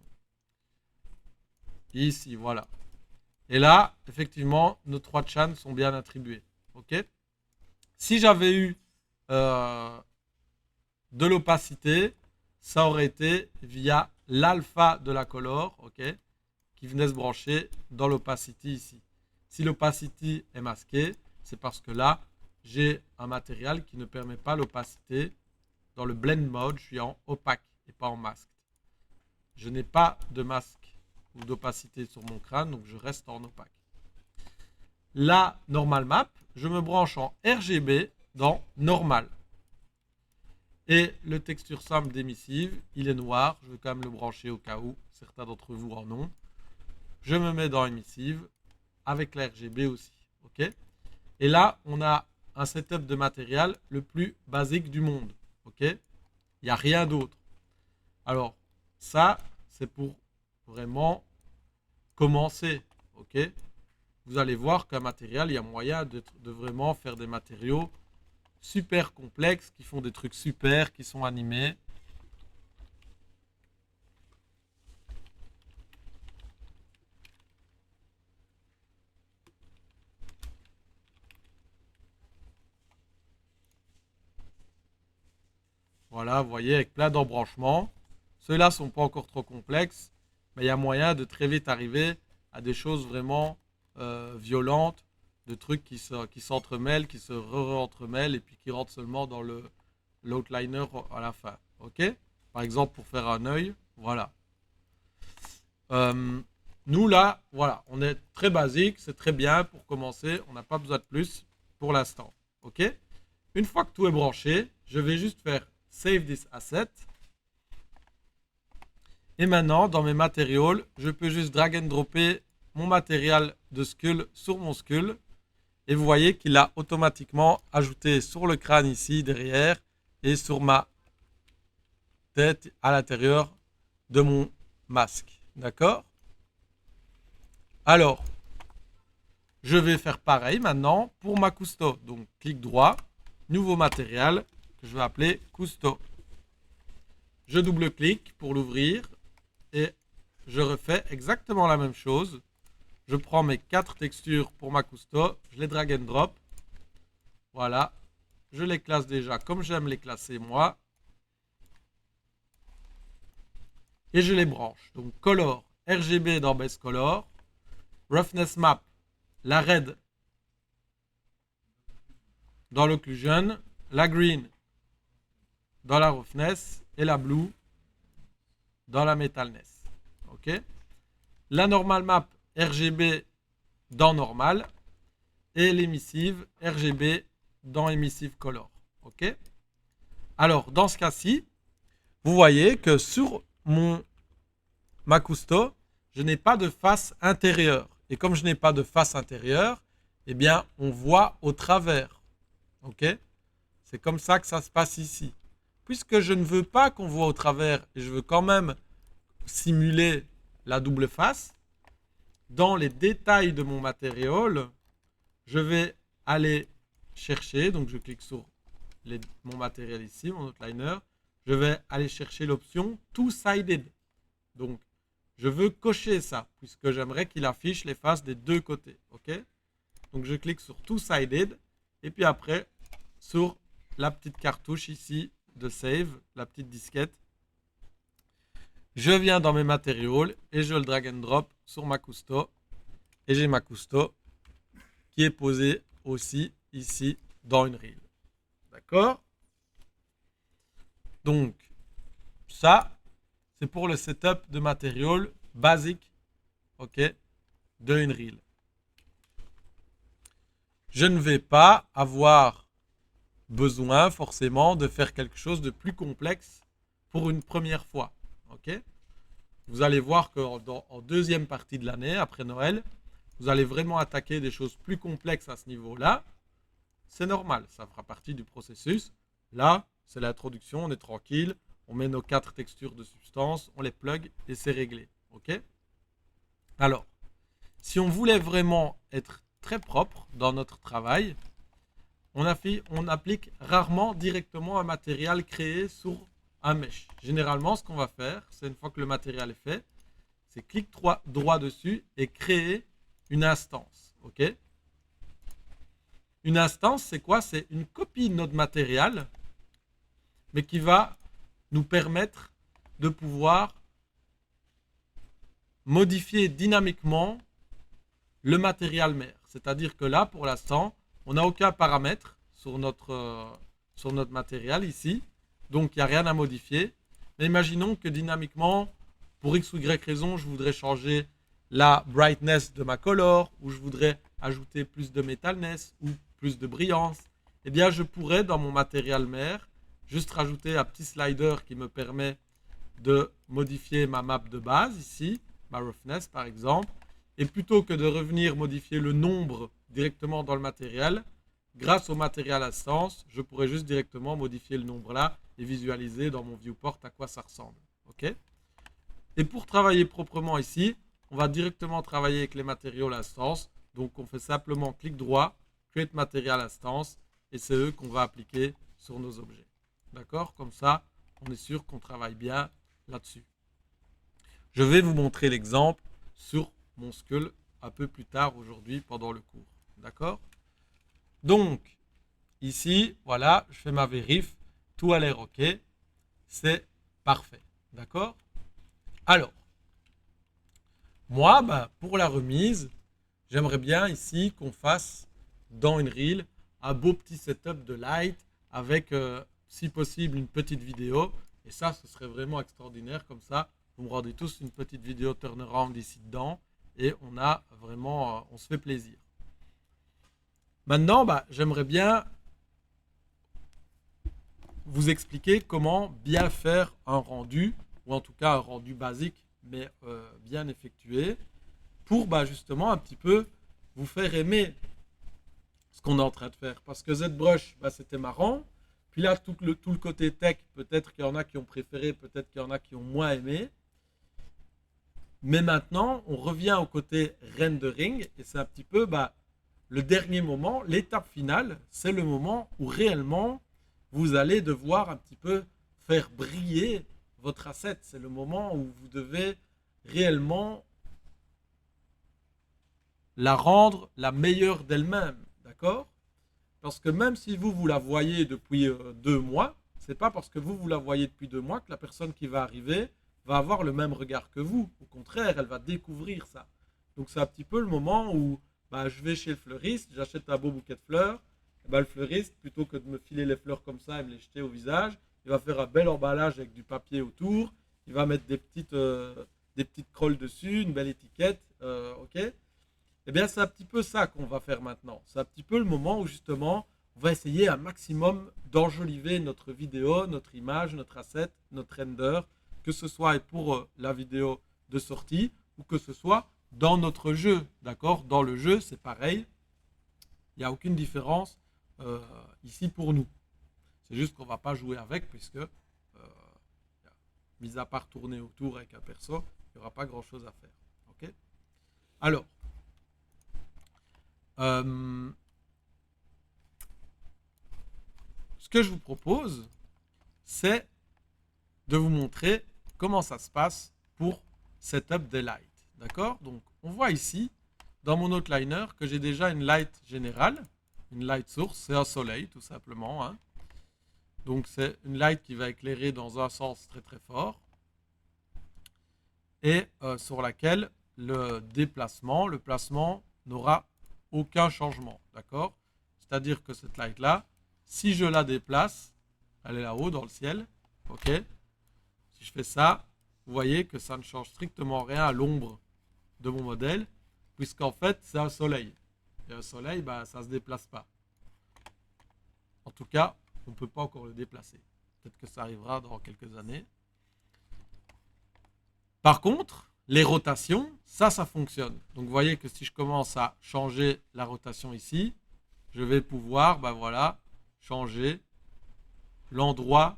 Ici, voilà. Et là, effectivement, nos trois chans sont bien attribués. OK? Si j'avais eu de l'opacité, ça aurait été via l'alpha de la color, ok, qui venait se brancher dans l'opacity ici. Si l'opacity est masquée, c'est parce que là, j'ai un matériel qui ne permet pas l'opacité. Dans le blend mode, je suis en opaque et pas en masque. Je n'ai pas de masque ou d'opacité sur mon crâne, donc je reste en opaque. La normal map, je me branche en RGB dans normal. Et le texture simple d'émissive, il est noir. Je vais quand même le brancher au cas où certains d'entre vous en ont. Je me mets dans émissive avec la RGB aussi. Ok. Et là, on a un setup de matériel le plus basique du monde. Ok. Il n'y a rien d'autre. Alors, ça, c'est pour vraiment commencer. Ok. Vous allez voir qu'un matériel, il y a moyen de vraiment faire des matériaux super complexes, qui font des trucs super, qui sont animés. Voilà, vous voyez, avec plein d'embranchements. Ceux-là ne sont pas encore trop complexes, mais il y a moyen de très vite arriver à des choses vraiment violentes, de trucs qui s'entremêlent, qui se re-entremêlent et puis qui rentrent seulement dans l'outliner à la fin. Ok. Par exemple, pour faire un œil, voilà. Nous, là, voilà, on est très basique, c'est très bien pour commencer. On n'a pas besoin de plus pour l'instant. Ok. Une fois que tout est branché, je vais juste faire Save this asset. Et maintenant, dans mes matériaux, je peux juste drag and dropper mon matériel de skull sur mon skull. Et vous voyez qu'il a automatiquement ajouté sur le crâne ici, derrière, et sur ma tête à l'intérieur de mon masque. D'accord? Alors, je vais faire pareil maintenant pour ma Cousteau. Donc, clic droit, nouveau matériel que je vais appeler Cousteau. Je double-clique pour l'ouvrir et je refais exactement la même chose. Je prends mes 4 textures pour ma Cousteau, je les drag and drop. Voilà, je les classe déjà comme j'aime les classer moi. Et je les branche. Donc Color, RGB dans Base Color, Roughness Map, la Red dans l'Occlusion, la Green dans la Roughness et la Blue dans la Metalness. Ok. La Normal Map RGB dans Normal et l'émissive RGB dans Emissive Color. Ok. Alors, dans ce cas-ci, vous voyez que sur ma Cousteau, je n'ai pas de face intérieure. Et comme je n'ai pas de face intérieure, eh bien, on voit au travers. Ok. C'est comme ça que ça se passe ici. Puisque je ne veux pas qu'on voit au travers et je veux quand même simuler la double face, dans les détails de mon matériau, je vais aller chercher, donc je clique sur mon matériel ici, mon outliner, je vais aller chercher l'option two-sided. Donc, je veux cocher ça, puisque j'aimerais qu'il affiche les faces des deux côtés. Ok. Donc, je clique sur two-sided, et puis après, sur la petite cartouche ici de save, la petite disquette, je viens dans mes matériaux et je le drag and drop sur ma Cousteau. Et j'ai ma Cousteau qui est posée aussi ici dans une reel. D'accord? Donc, ça, c'est pour le setup de matériaux basique, ok, de une reel. Je ne vais pas avoir besoin forcément de faire quelque chose de plus complexe pour une première fois. Ok. Vous allez voir qu'en deuxième partie de l'année, après Noël, vous allez vraiment attaquer des choses plus complexes à ce niveau-là. C'est normal, ça fera partie du processus. Là, c'est l'introduction, on est tranquille, on met nos 4 textures de substance, on les plug et c'est réglé. Ok. Alors, si on voulait vraiment être très propre dans notre travail, on applique rarement directement un matériel créé sur un mesh. Généralement, ce qu'on va faire, c'est une fois que le matériel est fait, c'est clic droit dessus et créer une instance. Ok. Une instance, c'est quoi? C'est une copie de notre matériel, mais qui va nous permettre de pouvoir modifier dynamiquement le matériel mère. C'est-à-dire que là, pour l'instant, on n'a aucun paramètre sur notre matériel ici. Donc, il n'y a rien à modifier. Mais imaginons que dynamiquement, pour X ou Y raison, je voudrais changer la brightness de ma color, ou je voudrais ajouter plus de metalness, ou plus de brillance. Eh bien, je pourrais, dans mon matériel mère, juste rajouter un petit slider qui me permet de modifier ma map de base ici, ma roughness par exemple, et plutôt que de revenir modifier le nombre directement dans le matériel, grâce au matériel instance, je pourrais juste directement modifier le nombre là et visualiser dans mon viewport à quoi ça ressemble. Ok? Et pour travailler proprement ici, on va directement travailler avec les matériaux l'instance. Donc on fait simplement clic droit, create material instance, et c'est eux qu'on va appliquer sur nos objets. D'accord? Comme ça, on est sûr qu'on travaille bien là-dessus. Je vais vous montrer l'exemple sur mon skull un peu plus tard aujourd'hui pendant le cours. D'accord? Donc, ici, voilà, je fais ma vérif. Tout a l'air OK. C'est parfait. D'accord? Alors, moi, pour la remise, j'aimerais bien ici qu'on fasse dans une reel un beau petit setup de light avec, si possible, une petite vidéo. Et ça, ce serait vraiment extraordinaire. Comme ça, vous me rendez tous une petite vidéo turnaround ici dedans. Et on a vraiment, on se fait plaisir. Maintenant, j'aimerais bien vous expliquer comment bien faire un rendu, ou en tout cas un rendu basique, mais bien effectué, pour justement un petit peu vous faire aimer ce qu'on est en train de faire. Parce que ZBrush, c'était marrant. Puis là, tout le côté tech, peut-être qu'il y en a qui ont préféré, peut-être qu'il y en a qui ont moins aimé. Mais maintenant, on revient au côté rendering, et c'est un petit peu le dernier moment, l'étape finale, c'est le moment où réellement vous allez devoir un petit peu faire briller votre asset. C'est le moment où vous devez réellement la rendre la meilleure d'elle-même. D'accord? Parce que même si vous la voyez depuis 2 mois, c'est pas parce que vous la voyez depuis 2 mois que la personne qui va arriver va avoir le même regard que vous. Au contraire, elle va découvrir ça. Donc c'est un petit peu le moment où je vais chez le fleuriste, j'achète un beau bouquet de fleurs. Et le fleuriste, plutôt que de me filer les fleurs comme ça et me les jeter au visage, il va faire un bel emballage avec du papier autour. Il va mettre des petites crolles dessus, une belle étiquette. Ok? Eh bien, c'est un petit peu ça qu'on va faire maintenant. C'est un petit peu le moment où justement, on va essayer un maximum d'enjoliver notre vidéo, notre image, notre asset, notre render, que ce soit pour la vidéo de sortie ou que ce soit dans notre jeu. D'accord? Dans le jeu, c'est pareil. Il n'y a aucune différence ici pour nous. C'est juste qu'on ne va pas jouer avec puisque, mis à part tourner autour avec un perso, il n'y aura pas grand chose à faire. Ok? Alors, ce que je vous propose, c'est de vous montrer comment ça se passe pour setup des lights. D'accord? Donc, on voit ici, dans mon outliner, que j'ai déjà une light générale, une light source, c'est un soleil tout simplement. Hein. Donc, c'est une light qui va éclairer dans un sens très très fort et sur laquelle le placement n'aura aucun changement. D'accord? C'est-à-dire que cette light-là, si je la déplace, elle est là-haut dans le ciel. Ok? Si je fais ça, vous voyez que ça ne change strictement rien à l'ombre de mon modèle, puisqu'en fait, c'est un soleil. Et un soleil, ça ne se déplace pas. En tout cas, on ne peut pas encore le déplacer. Peut-être que ça arrivera dans quelques années. Par contre, les rotations, ça fonctionne. Donc, vous voyez que si je commence à changer la rotation ici, je vais pouvoir, changer l'endroit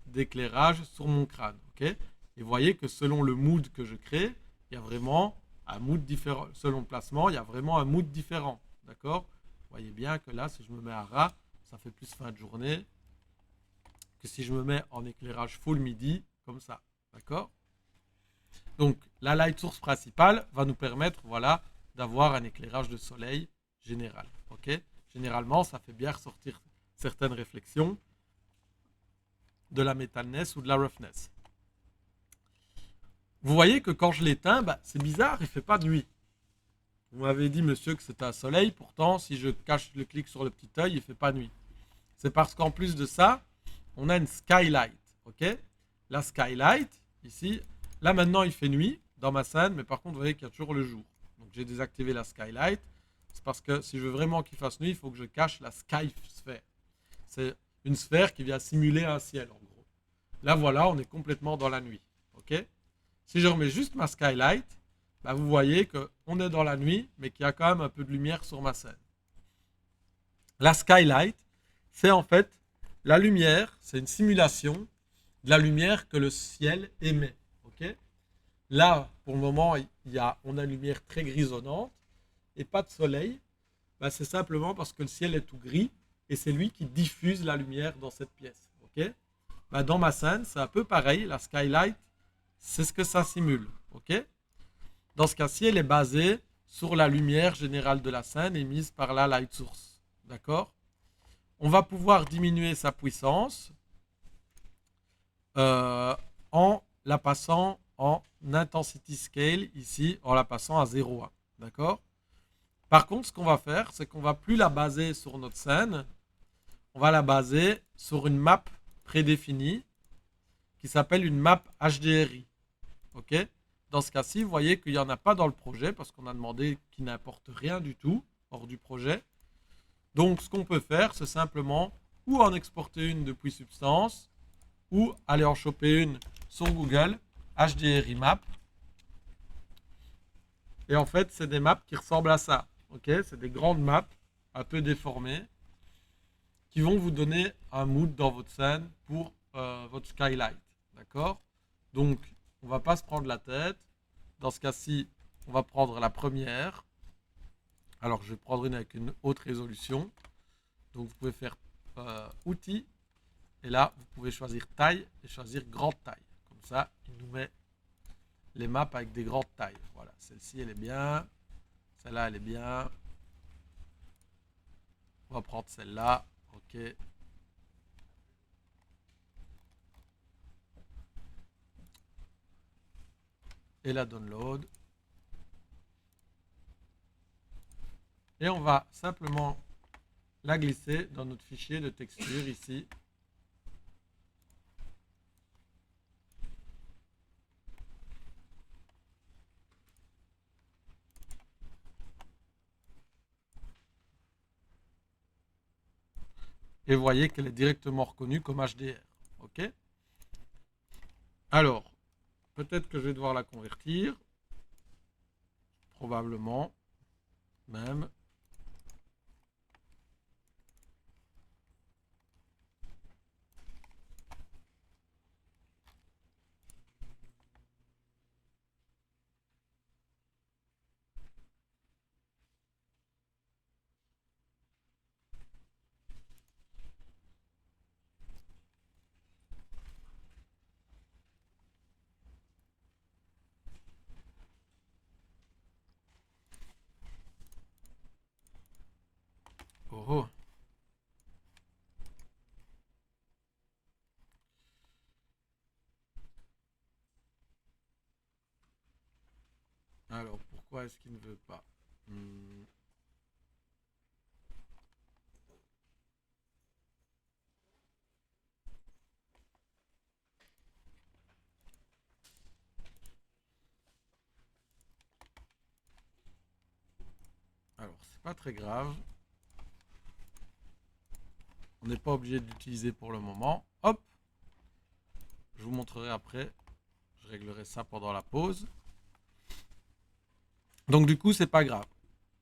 d'éclairage sur mon crâne. Okay? Et vous voyez que selon le mood que je crée, il y a vraiment un mood différent. Selon le placement, il y a vraiment un mood différent. D'accord? Vous voyez bien que là, si je me mets à ras, ça fait plus fin de journée que si je me mets en éclairage full midi, comme ça. D'accord? Donc, la light source principale va nous permettre, d'avoir un éclairage de soleil générale. Ok? Généralement, ça fait bien ressortir certaines réflexions de la metalness ou de la roughness. Vous voyez que quand je l'éteins, bah, c'est bizarre, il ne fait pas de nuit. Vous m'avez dit, monsieur, que c'était un soleil. Pourtant, si je cache le clic sur le petit œil, il ne fait pas nuit. C'est parce qu'en plus de ça, on a une skylight. Ok? La skylight, ici, là maintenant, il fait nuit dans ma scène, mais par contre, vous voyez qu'il y a toujours le jour. Donc, j'ai désactivé la skylight. C'est parce que si je veux vraiment qu'il fasse nuit, il faut que je cache la sky sphère. C'est une sphère qui vient simuler un ciel, en gros. Là, voilà, on est complètement dans la nuit. Ok? Si je remets juste ma skylight, bah, vous voyez qu'on est dans la nuit, mais qu'il y a quand même un peu de lumière sur ma scène. La skylight, c'est en fait la lumière, c'est une simulation de la lumière que le ciel émet. Okay? Là, pour le moment, on a une lumière très grisonnante et pas de soleil. Bah, c'est simplement parce que le ciel est tout gris et c'est lui qui diffuse la lumière dans cette pièce. Okay? Bah, dans ma scène, c'est un peu pareil. La skylight, c'est ce que ça simule. Okay? Dans ce cas-ci, elle est basée sur la lumière générale de la scène émise par la light source. D'accord? On va pouvoir diminuer sa puissance en la passant en intensity scale ici, en la passant à 0,1. D'accord? Par contre, ce qu'on va faire, c'est qu'on va plus la baser sur notre scène, on va la baser sur une map prédéfinie qui s'appelle une map HDRI. Ok? Dans ce cas-ci, vous voyez qu'il n'y en a pas dans le projet parce qu'on a demandé qu'il n'importe rien du tout hors du projet. Donc, ce qu'on peut faire, c'est simplement ou en exporter une depuis Substance ou aller en choper une sur Google, HDRI Map. Et en fait, c'est des maps qui ressemblent à ça. Okay, c'est des grandes maps un peu déformées qui vont vous donner un mood dans votre scène pour votre skylight. D'accord? Donc, on ne va pas se prendre la tête. Dans ce cas-ci, on va prendre la première. Alors, je vais prendre une avec une haute résolution. Donc, vous pouvez faire outils. Et là, vous pouvez choisir taille et choisir grande taille. Comme ça, il nous met les maps avec des grandes tailles. Voilà, celle-ci, elle est bien. Celle-là, elle est bien. On va prendre celle-là. OK. Et la download. Et on va simplement la glisser dans notre fichier de texture ici. Et vous voyez qu'elle est directement reconnue comme HDR. OK? Alors, peut-être que je vais devoir la convertir. Probablement. Même. Oh, oh. Alors, pourquoi est-ce qu'il ne veut pas? Alors, c'est pas très grave. On n'est pas obligé de l'utiliser pour le moment. Hop. Je vous montrerai après. Je réglerai ça pendant la pause. Donc du coup, c'est pas grave.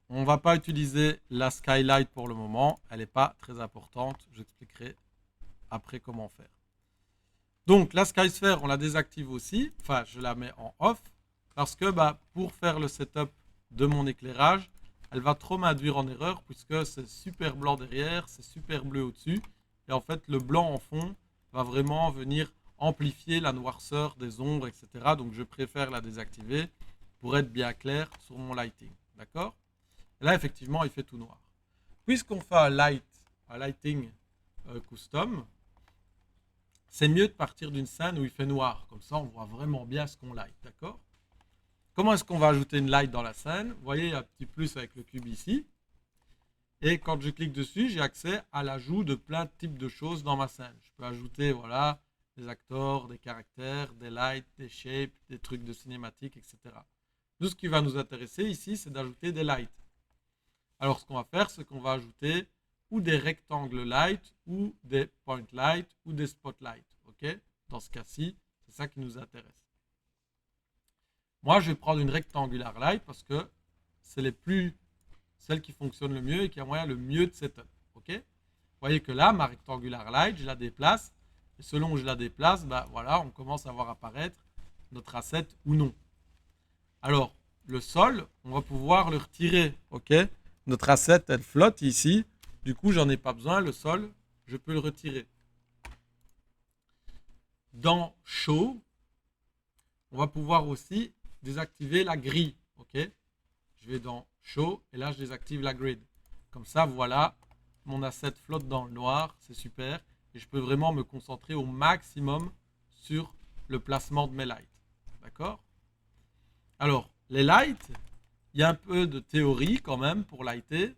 On va pas utiliser la skylight pour le moment. Elle n'est pas très importante. J'expliquerai après comment faire. Donc la skysphere, on la désactive aussi. Enfin, je la mets en off. Parce que pour faire le setup de mon éclairage, elle va trop m'induire en erreur puisque c'est super blanc derrière, c'est super bleu au-dessus. Et en fait, le blanc en fond va vraiment venir amplifier la noirceur des ombres, etc. Donc je préfère la désactiver pour être bien clair sur mon lighting. D'accord? Et là, effectivement, il fait tout noir. Puisqu'on fait un lighting custom, c'est mieux de partir d'une scène où il fait noir. Comme ça, on voit vraiment bien ce qu'on light, d'accord? Comment est-ce qu'on va ajouter une light dans la scène? Vous voyez, il y a un petit plus avec le cube ici. Et quand je clique dessus, j'ai accès à l'ajout de plein de types de choses dans ma scène. Je peux ajouter, voilà, des acteurs, des caractères, des lights, des shapes, des trucs de cinématique, etc. Tout ce qui va nous intéresser ici, c'est d'ajouter des lights. Alors, ce qu'on va faire, c'est qu'on va ajouter ou des rectangles light, ou des point light, ou des spotlights. OK? Dans ce cas-ci, c'est ça qui nous intéresse. Moi, je vais prendre une rectangular light parce que c'est celle qui fonctionne le mieux et qui a moyen le mieux de setup. OK? Vous voyez que là, ma rectangular light, je la déplace. Et selon où je la déplace, bah, voilà, on commence à voir apparaître notre asset ou non. Alors, le sol, on va pouvoir le retirer. OK? Notre asset, elle flotte ici. Du coup, j'en ai pas besoin. Le sol, je peux le retirer. Dans Show, on va pouvoir aussi désactiver la grille. OK? Je vais dans Show et là, je désactive la grid. Comme ça, voilà, mon asset flotte dans le noir. C'est super. Et je peux vraiment me concentrer au maximum sur le placement de mes lights. D'accord? Alors, les lights, il y a un peu de théorie quand même pour lighter.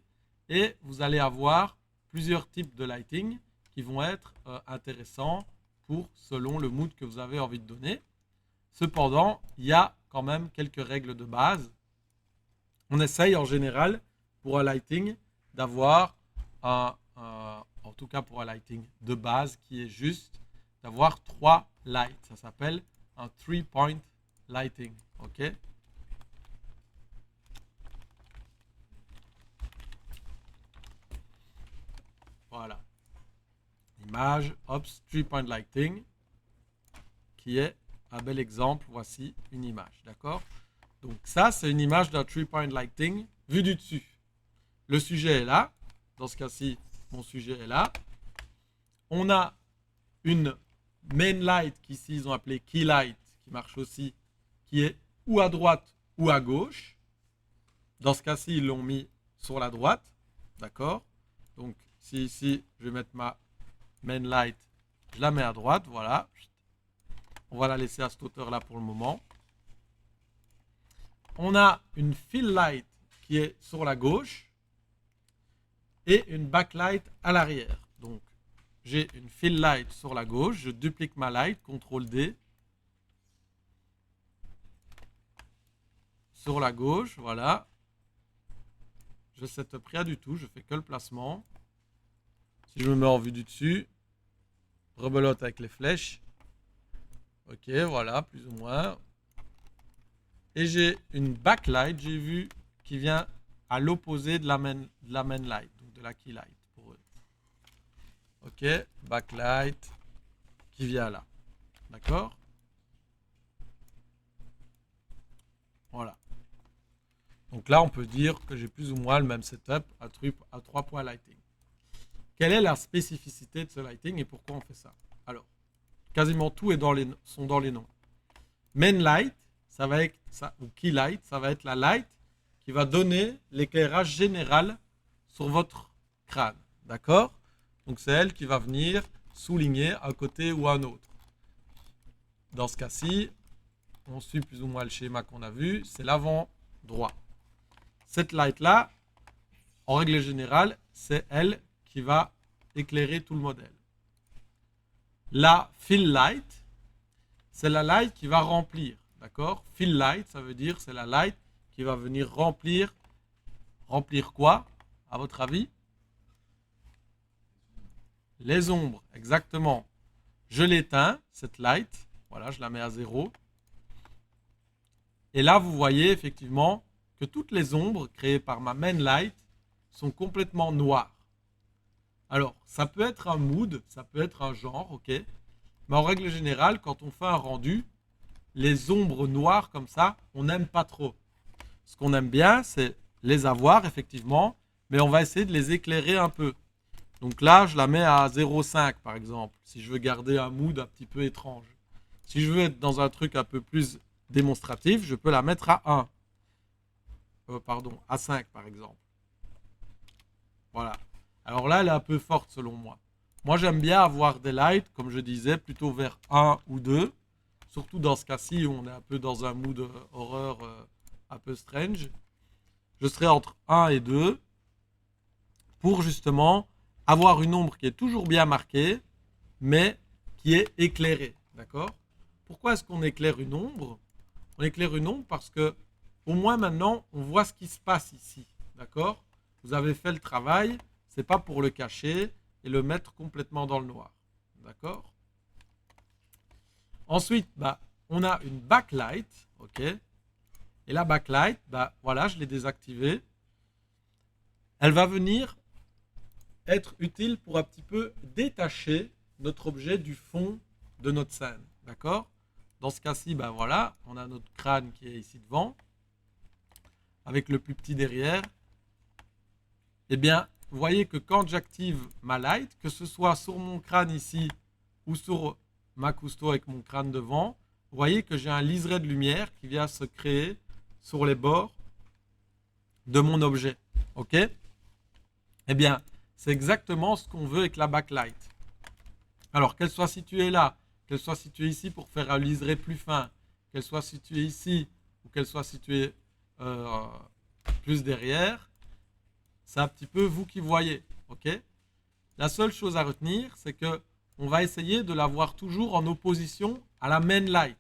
Et vous allez avoir plusieurs types de lighting qui vont être intéressants selon le mood que vous avez envie de donner. Cependant, il y a quand même quelques règles de base. On essaye en général pour un lighting d'avoir en tout cas pour un lighting de base qui est juste d'avoir 3 lights. Ça s'appelle un 3-point lighting. OK? Voilà. Image, Ops, 3-point lighting, qui est un bel exemple. Voici une image. D'accord? Donc ça, c'est une image d'un 3-point lighting vue du dessus. Le sujet est là. Dans ce cas-ci, mon sujet est là. On a une main light qu'ici, ils ont appelé key light, qui marche aussi, qui est ou à droite ou à gauche. Dans ce cas-ci, ils l'ont mis sur la droite. D'accord? Donc, si ici, je vais mettre ma main light, je la mets à droite. Voilà. On va la laisser à cette hauteur-là pour le moment. On a une fill light qui est sur la gauche et une backlight à l'arrière. Donc, j'ai une fill light sur la gauche. Je duplique ma light, CTRL D. Sur la gauche, voilà. Je setup rien du tout, je fais que le placement. Si je me mets en vue du dessus, rebelote avec les flèches. Ok, voilà, plus ou moins. Et j'ai une backlight, j'ai vu, qui vient à l'opposé de la main light, donc de la key light pour eux. Ok, backlight qui vient là. D'accord? Voilà. Donc là, on peut dire que j'ai plus ou moins le même setup à 3 points lighting. Quelle est la spécificité de ce lighting et pourquoi on fait ça? Alors, quasiment tout sont dans les noms. Main light, ça va être ça, ou key light, ça va être la light qui va donner l'éclairage général sur votre crâne. D'accord? Donc c'est elle qui va venir souligner un côté ou un autre. Dans ce cas-ci, on suit plus ou moins le schéma qu'on a vu, c'est l'avant droit. Cette light-là, en règle générale, c'est elle qui va éclairer tout le modèle. La fill light, c'est la light qui va remplir. D'accord? Fill light, ça veut dire c'est la light qui va venir remplir. Remplir quoi, à votre avis? Les ombres, exactement. Je l'éteins, cette light. Voilà, je la mets à 0. Et là, vous voyez effectivement que toutes les ombres créées par ma main light sont complètement noires. Alors, ça peut être un mood, ça peut être un genre, ok. Mais en règle générale, quand on fait un rendu, les ombres noires comme ça, on n'aime pas trop. Ce qu'on aime bien, c'est les avoir, effectivement, mais on va essayer de les éclairer un peu. Donc là, je la mets à 0,5 par exemple, si je veux garder un mood un petit peu étrange. Si je veux être dans un truc un peu plus démonstratif, je peux la mettre à 1. Pardon, à 5 par exemple. Voilà. Alors là, elle est un peu forte selon moi. Moi, j'aime bien avoir des lights, comme je disais, plutôt vers un ou 2. Surtout dans ce cas-ci où on est un peu dans un mood horreur un peu strange. Je serai entre un et 2 pour justement avoir une ombre qui est toujours bien marquée, mais qui est éclairée. D'accord? Pourquoi est-ce qu'on éclaire une ombre? On éclaire une ombre parce que au moins maintenant, on voit ce qui se passe ici. D'accord? Vous avez fait le travail, c'est pas pour le cacher et le mettre complètement dans le noir. D'accord? Ensuite, bah, on a une backlight, ok? Et la backlight, bah, voilà, je l'ai désactivée. Elle va venir être utile pour un petit peu détacher notre objet du fond de notre scène. D'accord? Dans ce cas-ci, ben voilà, on a notre crâne qui est ici devant, avec le plus petit derrière. Eh bien, vous voyez que quand j'active ma light, que ce soit sur mon crâne ici ou sur ma cousteau avec mon crâne devant, vous voyez que j'ai un liseré de lumière qui vient se créer sur les bords de mon objet. Ok? Eh bien, c'est exactement ce qu'on veut avec la backlight. Alors, qu'elle soit située là, qu'elle soit située ici pour faire un liseré plus fin, qu'elle soit située ici ou qu'elle soit située plus derrière, c'est un petit peu vous qui voyez. Ok? La seule chose à retenir, c'est que on va essayer de l'avoir toujours en opposition à la main light.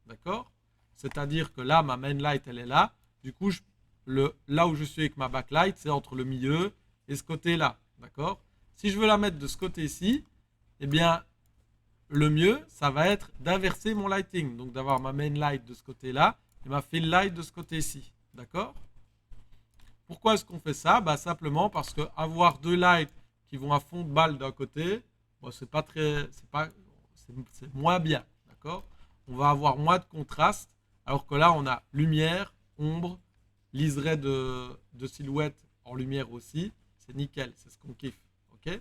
D'accord? C'est-à-dire que là, ma main light, elle est là. Du coup, là où je suis avec ma backlight, c'est entre le milieu et ce côté-là. D'accord? Si je veux la mettre de ce côté-ci, eh bien, le mieux, ça va être d'inverser mon lighting. Donc, d'avoir ma main light de ce côté-là et ma fill light de ce côté-ci. D'accord? Pourquoi est-ce qu'on fait ça? Bah, simplement parce que avoir deux lights qui vont à fond de balle d'un côté, bon, c'est moins bien. D'accord? On va avoir moins de contraste, alors que là, on a lumière, ombre, liseré de silhouette en lumière aussi. C'est nickel, c'est ce qu'on kiffe. Ok?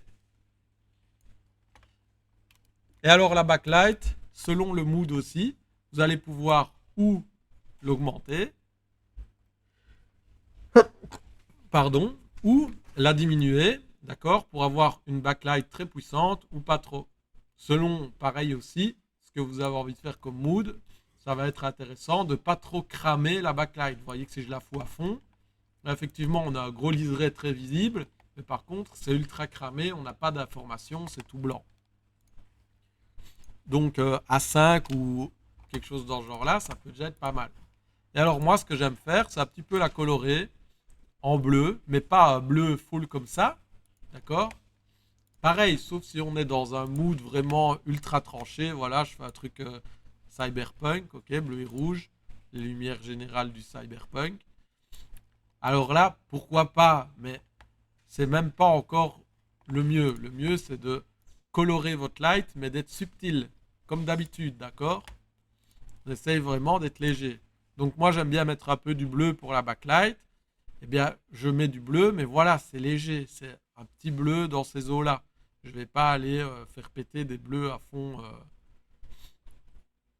Et alors la backlight, selon le mood aussi, vous allez pouvoir ou l'augmenter, pardon, ou la diminuer, d'accord, pour avoir une backlight très puissante ou pas trop. Selon, pareil aussi, ce que vous avez envie de faire comme mood, ça va être intéressant de pas trop cramer la backlight. Vous voyez que si je la fous à fond, là, effectivement, on a un gros liseré très visible, mais par contre, c'est ultra cramé, on n'a pas d'information, c'est tout blanc. Donc à 5 ou quelque chose dans ce genre-là, ça peut déjà être pas mal. Et alors moi, ce que j'aime faire, c'est un petit peu la colorer en bleu, mais pas un bleu full comme ça, d'accord? Pareil, sauf si on est dans un mood vraiment ultra tranché, voilà, je fais un truc cyberpunk, ok, bleu et rouge, les lumières générales du cyberpunk. Alors là, pourquoi pas, mais c'est même pas encore le mieux. Le mieux, c'est de colorer votre light, mais d'être subtil, comme d'habitude, d'accord? On essaye vraiment d'être léger. Donc moi, j'aime bien mettre un peu du bleu pour la backlight. Eh bien, je mets du bleu, mais voilà, c'est léger. C'est un petit bleu dans ces eaux-là. Je ne vais pas aller faire péter des bleus à fond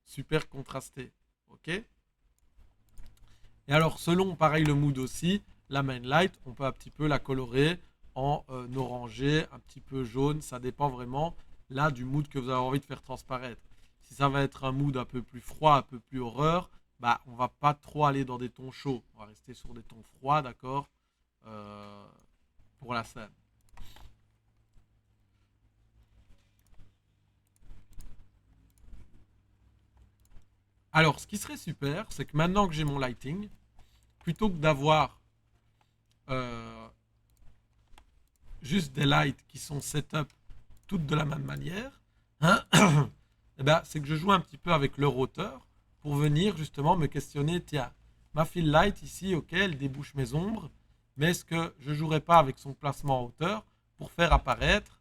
super contrastés. Ok? Et alors, selon, pareil, le mood aussi, la main light, on peut un petit peu la colorer en orangé, un petit peu jaune. Ça dépend vraiment, là, du mood que vous avez envie de faire transparaître. Si ça va être un mood un peu plus froid, un peu plus horreur, bah, on va pas trop aller dans des tons chauds. On va rester sur des tons froids, d'accord, pour la scène. Alors, ce qui serait super, c'est que maintenant que j'ai mon lighting, plutôt que d'avoir euh, juste des lights qui sont setup toutes de la même manière, hein, eh ben, c'est que je joue un petit peu avec leur hauteur pour venir justement me questionner, tiens, ma fill light ici, ok, elle débouche mes ombres, mais est-ce que je ne jouerais pas avec son placement en hauteur pour faire apparaître,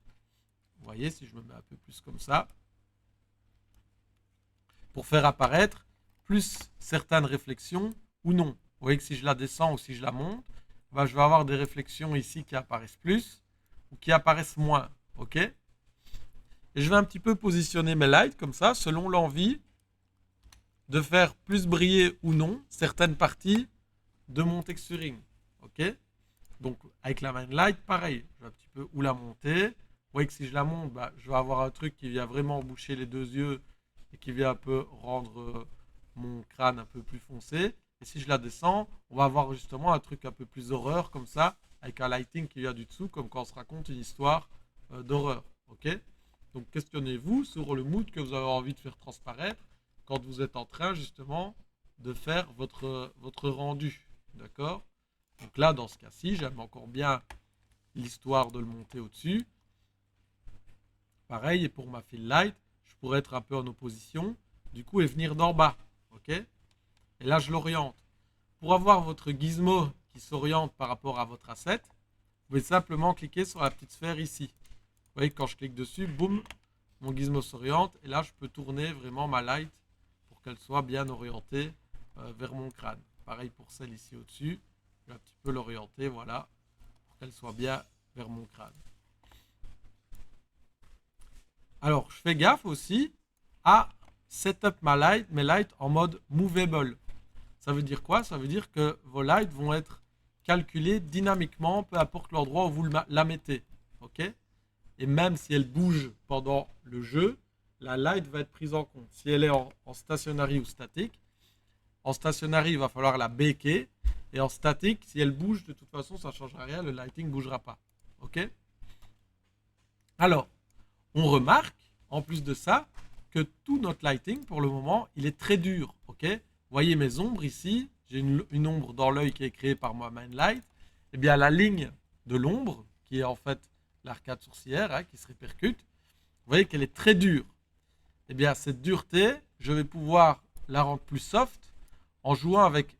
vous voyez, si je me mets un peu plus comme ça, pour faire apparaître plus certaines réflexions ou non. Vous voyez que si je la descends ou si je la monte, ben, je vais avoir des réflexions ici qui apparaissent plus ou qui apparaissent moins. Ok? Et je vais un petit peu positionner mes lights comme ça, selon l'envie de faire plus briller ou non certaines parties de mon texturing. Ok? Donc avec la main light, pareil, je vais un petit peu où la monter. Vous voyez que si je la monte, bah, je vais avoir un truc qui vient vraiment boucher les deux yeux et qui vient un peu rendre mon crâne un peu plus foncé. Et si je la descends, on va avoir justement un truc un peu plus horreur comme ça, avec un lighting qui vient du dessous, comme quand on se raconte une histoire d'horreur. Ok? Donc questionnez-vous sur le mood que vous avez envie de faire transparaître quand vous êtes en train justement de faire votre rendu. D'accord? Donc là, dans ce cas-ci, j'aime encore bien l'histoire de le monter au-dessus. Pareil, et pour ma fill light, je pourrais être un peu en opposition, du coup, et venir d'en bas. Ok? Et là, je l'oriente. Pour avoir votre gizmo qui s'oriente par rapport à votre asset, vous pouvez simplement cliquer sur la petite sphère ici. Vous voyez que quand je clique dessus, boum, mon gizmo s'oriente. Et là, je peux tourner vraiment ma light pour qu'elle soit bien orientée vers mon crâne. Pareil pour celle ici au-dessus. Je vais un petit peu l'orienter, voilà, pour qu'elle soit bien vers mon crâne. Alors, je fais gaffe aussi à setup mes lights en mode movable. Ça veut dire quoi? Ça veut dire que vos lights vont être calculés dynamiquement, peu importe l'endroit où vous la mettez. Ok? Et même si elle bouge pendant le jeu, la light va être prise en compte. Si elle est en stationary ou statique, en stationary, il va falloir la baker. Et en statique, si elle bouge, de toute façon, ça ne changera rien, le lighting ne bougera pas. Ok? Alors, on remarque, en plus de ça, que tout notre lighting, pour le moment, il est très dur. Ok? Vous voyez mes ombres ici. J'ai une ombre dans l'œil qui est créée par ma main light. Eh bien, la ligne de l'ombre, qui est en fait l'arcade sourcilière, hein, qui se répercute, vous voyez qu'elle est très dure. Eh bien, cette dureté, je vais pouvoir la rendre plus soft en jouant avec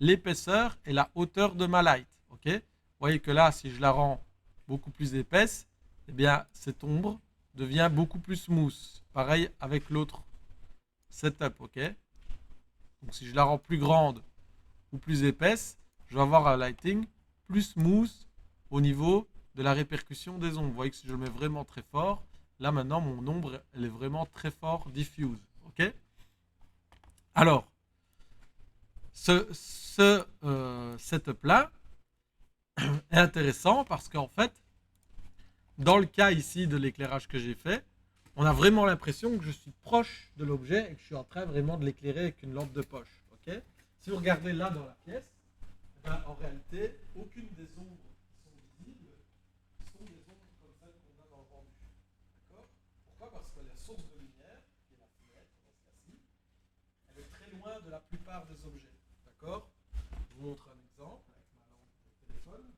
l'épaisseur et la hauteur de ma light. Ok? Vous voyez que là, si je la rends beaucoup plus épaisse, eh bien, cette ombre devient beaucoup plus smooth. Pareil avec l'autre setup. Ok? Donc, si je la rends plus grande ou plus épaisse, je vais avoir un lighting plus smooth au niveau de la répercussion des ombres. Vous voyez que si je le mets vraiment très fort, là maintenant mon ombre elle est vraiment très fort diffuse. Ok? Alors, ce setup là est intéressant parce qu'en fait, dans le cas ici de l'éclairage que j'ai fait, on a vraiment l'impression que je suis proche de l'objet et que je suis en train vraiment de l'éclairer avec une lampe de poche. Ok? Si vous regardez là dans la pièce, ben, en réalité, aucune des ombres qui sont visibles sont des ombres comme celles qu'on a dans le rendu. D'accord? Pourquoi? Parce que la source de lumière, qui est la fenêtre dans ce cas-ci, elle est très loin de la plupart des objets. D'accord? Je vous montre un exemple avec ma lampe de téléphone.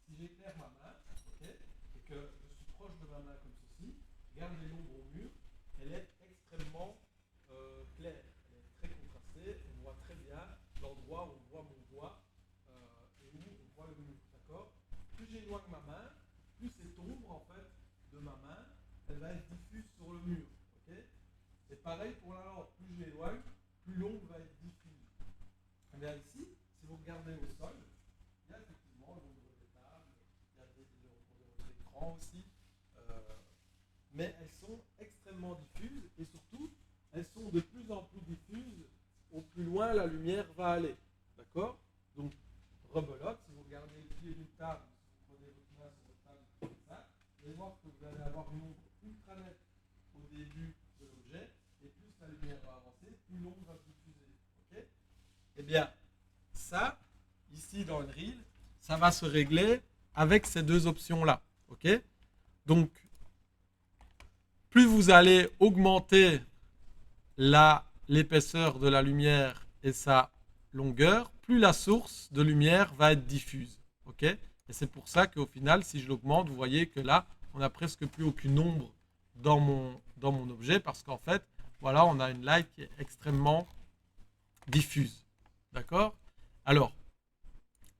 Si j'éclaire ma main, ok, et que je suis proche de ma main comme ceci, regardez l'ombre au mur, elle est extrêmement claire, elle est très contrastée, on voit très bien l'endroit où on voit mon doigt et où on voit le mur, d'accord? Plus j'éloigne ma main, plus cette ombre en fait de ma main, elle va être diffuse sur le mur, ok? Et pareil pour la lampe, plus je l'éloigne, plus l'ombre va être diffuse. Et bien ici, si vous regardez au sol, il y a effectivement l'ombre des tables, il y a des écrans aussi, mais elles sont extrêmement diffuses et surtout, elles sont de plus en plus diffuses au plus loin la lumière va aller. D'accord? Donc, rebelote, si vous regardez le pied d'une table, si vous prenez votre main sur votre table comme ça, vous allez voir que vous allez avoir une ombre ultra nette au début de l'objet, et plus la lumière va avancer, plus l'ombre va se diffuser. Ok? Eh bien, ça, ici dans Unreal, ça va se régler avec ces deux options-là. Ok? Donc, plus vous allez augmenter l'épaisseur de la lumière et sa longueur, plus la source de lumière va être diffuse. Ok? Et c'est pour ça qu'au final, si je l'augmente, vous voyez que là, on n'a presque plus aucune ombre dans mon objet parce qu'en fait, voilà, on a une light qui est extrêmement diffuse. D'accord? Alors,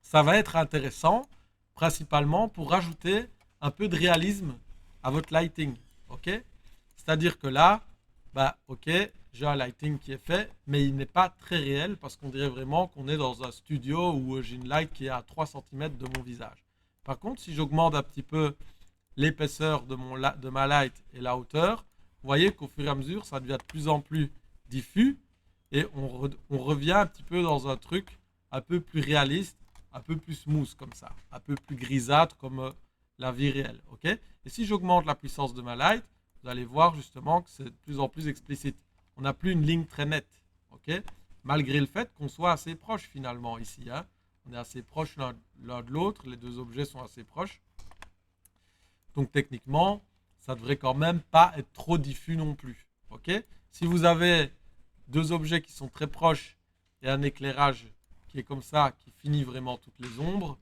ça va être intéressant, principalement pour rajouter un peu de réalisme à votre lighting. Ok? C'est-à-dire que là, bah, ok, j'ai un lighting qui est fait, mais il n'est pas très réel parce qu'on dirait vraiment qu'on est dans un studio où j'ai une light qui est à 3 cm de mon visage. Par contre, si j'augmente un petit peu l'épaisseur de ma light et la hauteur, vous voyez qu'au fur et à mesure, ça devient de plus en plus diffus et on revient un petit peu dans un truc un peu plus réaliste un peu plus smooth comme ça, un peu plus grisâtre comme la vie réelle. Ok. Et si j'augmente la puissance de ma light, vous allez voir justement que c'est de plus en plus explicite. On n'a plus une ligne très nette. Ok. Malgré le fait qu'on soit assez proche finalement ici. Hein. On est assez proche l'un de l'autre, les deux objets sont assez proches. Donc techniquement, ça devrait quand même pas être trop diffus non plus. Ok. Si vous avez deux objets qui sont très proches et un éclairage qui est comme ça, qui finit vraiment toutes les ombres,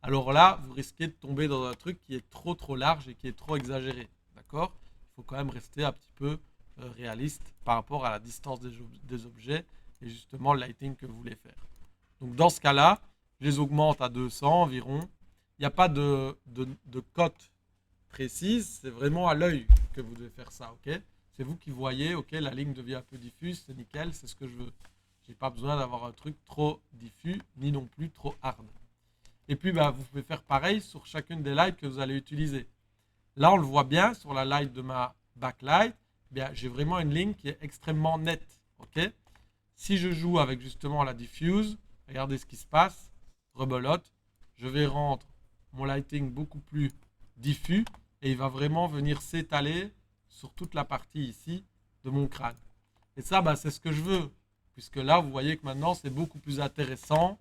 alors là, vous risquez de tomber dans un truc qui est trop large et qui est trop exagéré. D'accord. Il faut quand même rester un petit peu réaliste par rapport à la distance des objets et justement le lighting que vous voulez faire. Donc dans ce cas-là, je les augmente à 200 environ. Il n'y a pas de cote précise, c'est vraiment à l'œil que vous devez faire ça, ok. C'est vous qui voyez, ok, la ligne devient un peu diffuse, c'est nickel, c'est ce que je veux. J'ai pas besoin d'avoir un truc trop diffus, ni non plus trop hard. Et puis, bah, vous pouvez faire pareil sur chacune des lights que vous allez utiliser. Là, on le voit bien sur la light de ma backlight, bien, j'ai vraiment une ligne qui est extrêmement nette, ok. Si je joue avec justement la diffuse, regardez ce qui se passe, rebelote, je vais rendre mon lighting beaucoup plus diffus et il va vraiment venir s'étaler sur toute la partie ici de mon crâne. Et ça, bah, c'est ce que je veux, puisque là, vous voyez que maintenant, c'est beaucoup plus intéressant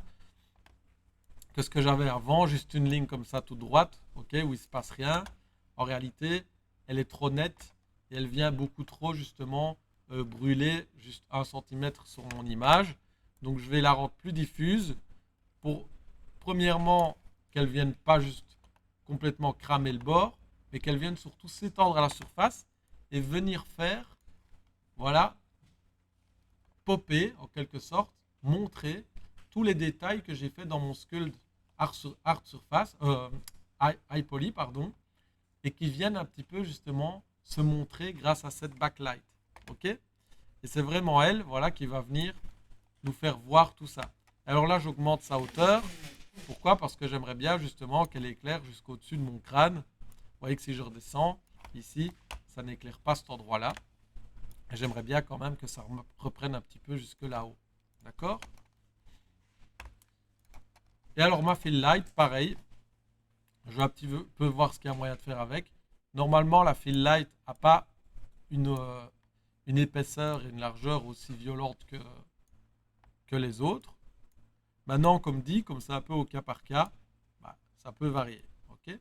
que ce que j'avais avant, juste une ligne comme ça toute droite, ok, où il ne se passe rien. En réalité, elle est trop nette et elle vient beaucoup trop justement brûler juste 1 cm sur mon image. Donc je vais la rendre plus diffuse pour, premièrement, qu'elle ne vienne pas juste complètement cramer le bord, mais qu'elle vienne surtout s'étendre à la surface et venir faire, voilà, popper en quelque sorte, montrer tous les détails que j'ai fait dans mon Sculpt Art Surface, iPoly, pardon, et qui viennent un petit peu justement se montrer grâce à cette backlight. Ok. Et c'est vraiment elle, voilà, qui va venir nous faire voir tout ça. Alors là, j'augmente sa hauteur. Pourquoi? Parce que j'aimerais bien justement qu'elle éclaire jusqu'au-dessus de mon crâne. Vous voyez que si je redescends ici, ça n'éclaire pas cet endroit-là. J'aimerais bien quand même que ça reprenne un petit peu jusque là-haut. D'accord? Et alors ma fill light, pareil. Je vais un petit peu voir ce qu'il y a moyen de faire avec. Normalement, la fill light n'a pas une épaisseur et une largeur aussi violente que les autres. Maintenant, comme dit, comme c'est un peu au cas par cas, bah, ça peut varier. Ok.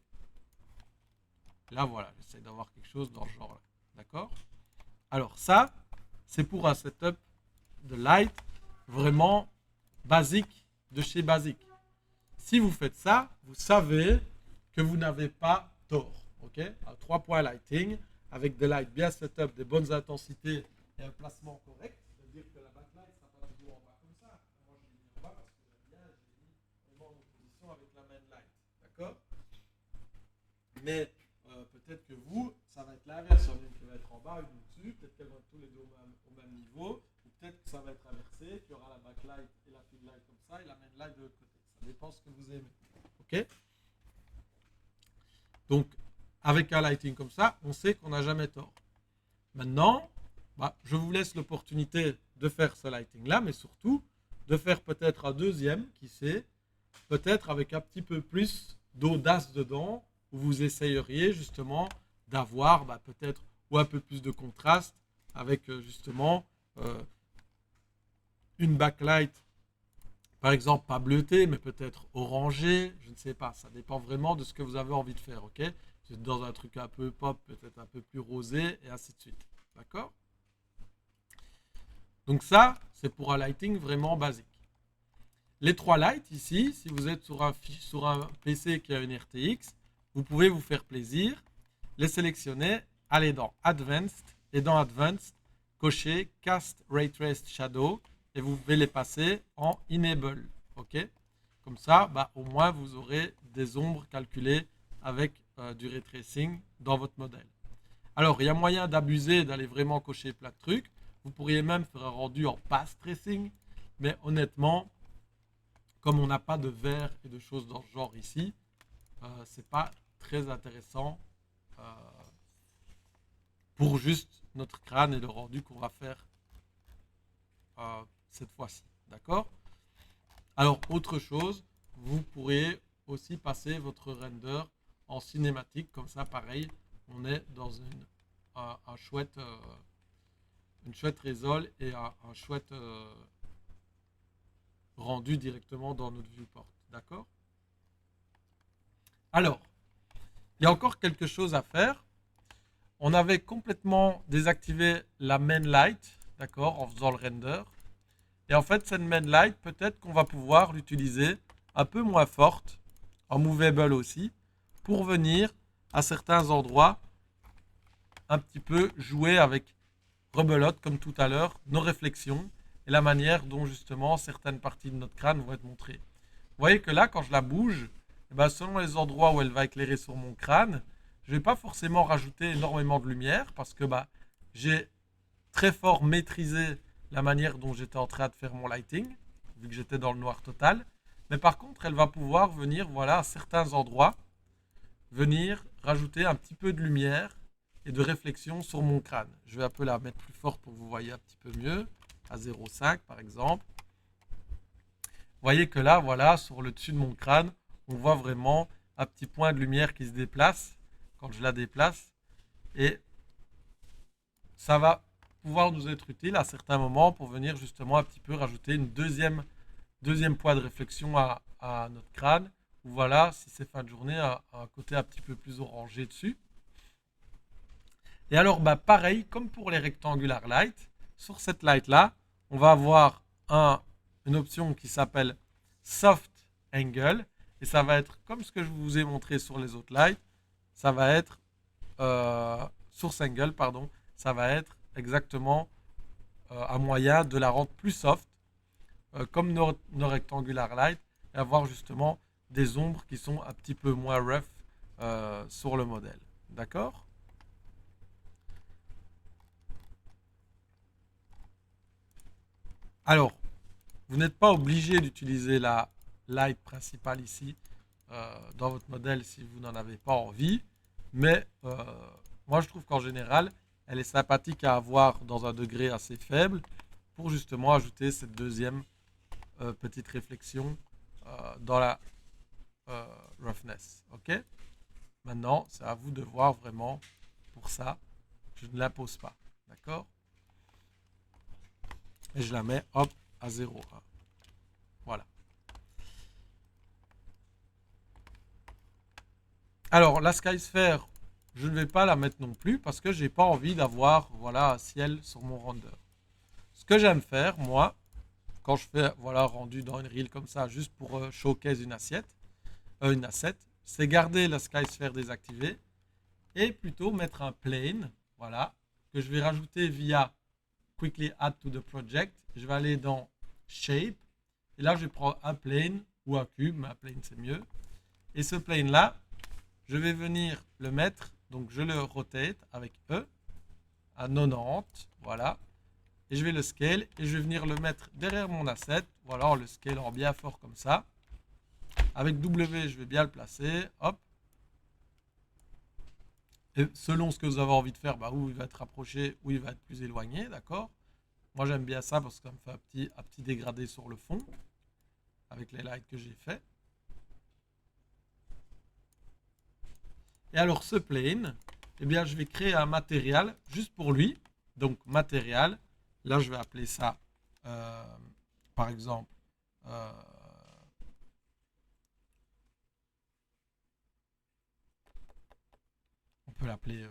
Là, voilà, j'essaie d'avoir quelque chose dans ce genre-là. D'accord? Alors ça, c'est pour un setup de light vraiment basique de chez basique. Si vous faites ça, vous savez que vous n'avez pas tort. Ok. À 3 points lighting, avec des lights bien setup, des bonnes intensités et un placement correct. C'est-à-dire que la backlight ne sera pas toujours en bas comme ça. Moi, je l'ai mis en bas parce que j'aime bien, je l'ai mis vraiment en opposition avec la main light. D'accord. Mais peut-être que vous, ça va être l'inverse. Il y en a une qui va être en bas, une au-dessus. Peut-être qu'elles vont être tous les deux au même niveau. Ou peut-être que ça va être inversé, qu'il y aura la backlight et la fill light comme ça et la main light de l'autre côté. Ça dépend ce que vous aimez. Ok. Donc, avec un lighting comme ça, on sait qu'on n'a jamais tort. Maintenant, bah, je vous laisse l'opportunité de faire ce lighting-là, mais surtout de faire peut-être un deuxième, qui sait, peut-être avec un petit peu plus d'audace dedans, où vous essayeriez justement d'avoir bah, peut-être ou un peu plus de contraste avec justement une backlight, par exemple pas bleutée, mais peut-être orangée, je ne sais pas, ça dépend vraiment de ce que vous avez envie de faire, ok. Vous êtes dans un truc un peu pop, peut-être un peu plus rosé, et ainsi de suite, d'accord. Donc ça, c'est pour un lighting vraiment basique. Les 3 lights ici, si vous êtes sur un PC qui a une RTX, vous pouvez vous faire plaisir, les sélectionner, aller dans Advanced, et dans Advanced, cocher Cast Ray Traced Shadow, et vous pouvez les passer en Enable. Ok. Comme ça, bah, au moins, vous aurez des ombres calculées avec du ray tracing dans votre modèle. Alors, il y a moyen d'abuser, d'aller vraiment cocher plein de trucs. Vous pourriez même faire un rendu en path tracing, mais honnêtement, comme on n'a pas de verre et de choses dans ce genre ici, c'est pas très intéressant pour juste notre crâne et le rendu qu'on va faire cette fois-ci. D'accord. Alors, autre chose, vous pourrez aussi passer votre render en cinématique. Comme ça, pareil, on est dans un chouette, une chouette résol et un chouette rendu directement dans notre viewport. D'accord? Alors, il y a encore quelque chose à faire. On avait complètement désactivé la main light, d'accord, en faisant le render. Et en fait, cette main light, peut-être qu'on va pouvoir l'utiliser un peu moins forte, en movable aussi, pour venir à certains endroits un petit peu jouer avec rebelote, comme tout à l'heure, nos réflexions et la manière dont justement certaines parties de notre crâne vont être montrées. Vous voyez que là, quand je la bouge, eh ben, selon les endroits où elle va éclairer sur mon crâne, je ne vais pas forcément rajouter énormément de lumière parce que bah, j'ai très fort maîtrisé la manière dont j'étais en train de faire mon lighting, vu que j'étais dans le noir total. Mais par contre, elle va pouvoir venir, voilà, à certains endroits, venir rajouter un petit peu de lumière et de réflexion sur mon crâne. Je vais un peu la mettre plus forte pour que vous voyez un petit peu mieux, à 0,5 par exemple. Vous voyez que là, voilà, sur le dessus de mon crâne, on voit vraiment un petit point de lumière qui se déplace quand je la déplace. Et ça va pouvoir nous être utile à certains moments pour venir justement un petit peu rajouter une deuxième point de réflexion à notre crâne. Ou voilà, si c'est fin de journée, un côté un petit peu plus orangé dessus. Et alors, bah, pareil, comme pour les rectangular light, sur cette light là, on va avoir une option qui s'appelle Soft Angle. Et ça va être comme ce que je vous ai montré sur les autres lights. Ça va être Source Angle, pardon. Ça va être exactement un moyen de la rendre plus soft, comme nos rectangular light, et avoir justement des ombres qui sont un petit peu moins rough sur le modèle. D'accord? Alors, vous n'êtes pas obligé d'utiliser la light principale ici dans votre modèle si vous n'en avez pas envie, mais moi je trouve qu'en général, elle est sympathique à avoir dans un degré assez faible pour justement ajouter cette deuxième petite réflexion dans la roughness. Ok? Maintenant, c'est à vous de voir vraiment pour ça. Je ne l'impose pas. D'accord? Et je la mets, hop, à 0,1. Voilà. Alors, la Skysphere, je ne vais pas la mettre non plus parce que j'ai pas envie d'avoir voilà, un ciel sur mon render. Ce que j'aime faire, moi, quand je fais voilà, rendu dans une reel comme ça, juste pour showcase une asset, c'est garder la Skysphere désactivée et plutôt mettre un plane, voilà, que je vais rajouter via Quickly Add to the Project. Je vais aller dans Shape et là, je vais prendre un plane ou un cube, mais un plane c'est mieux. Et ce plane là, je vais venir le mettre, donc je le rotate avec E à 90, voilà. Et je vais le scale et je vais venir le mettre derrière mon asset, voilà, en le scalant bien fort comme ça. Avec W, je vais bien le placer, hop. Et selon ce que vous avez envie de faire, bah, où il va être rapproché, où il va être plus éloigné, d'accord? Moi j'aime bien ça parce que ça me fait un petit dégradé sur le fond avec les lights que j'ai fait. Et alors ce plane, eh bien je vais créer un matériel juste pour lui. Donc matériel, là je vais appeler ça par exemple on peut l'appeler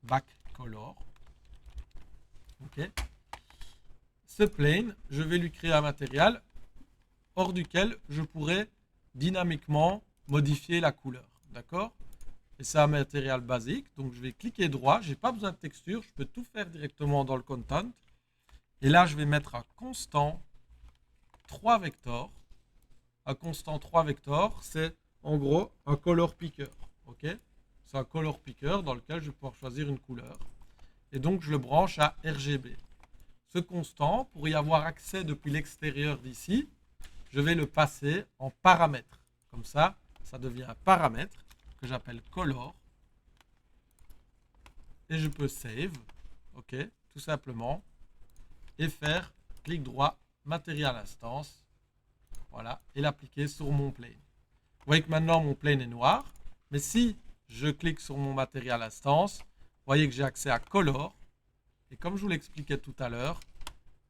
back color. Ok. Ce plane, je vais lui créer un matériel hors duquel je pourrais dynamiquement modifier la couleur. D'accord? Et c'est un matériel basique. Donc je vais cliquer droit. Je n'ai pas besoin de texture. Je peux tout faire directement dans le content. Et là, je vais mettre un constant 3 vecteurs. Un constant 3 vecteurs, c'est en gros un color picker. Ok? C'est un color picker dans lequel je vais pouvoir choisir une couleur. Et donc, je le branche à RGB. Ce constant, pour y avoir accès depuis l'extérieur d'ici, je vais le passer en paramètre. Comme ça, ça devient un paramètre que j'appelle color. Et je peux save, ok, tout simplement, et faire clic droit, matériel instance, voilà, et l'appliquer sur mon plane. Vous voyez que maintenant mon plane est noir, mais si je clique sur mon Material Instance, vous voyez que j'ai accès à Color, et comme je vous l'expliquais tout à l'heure,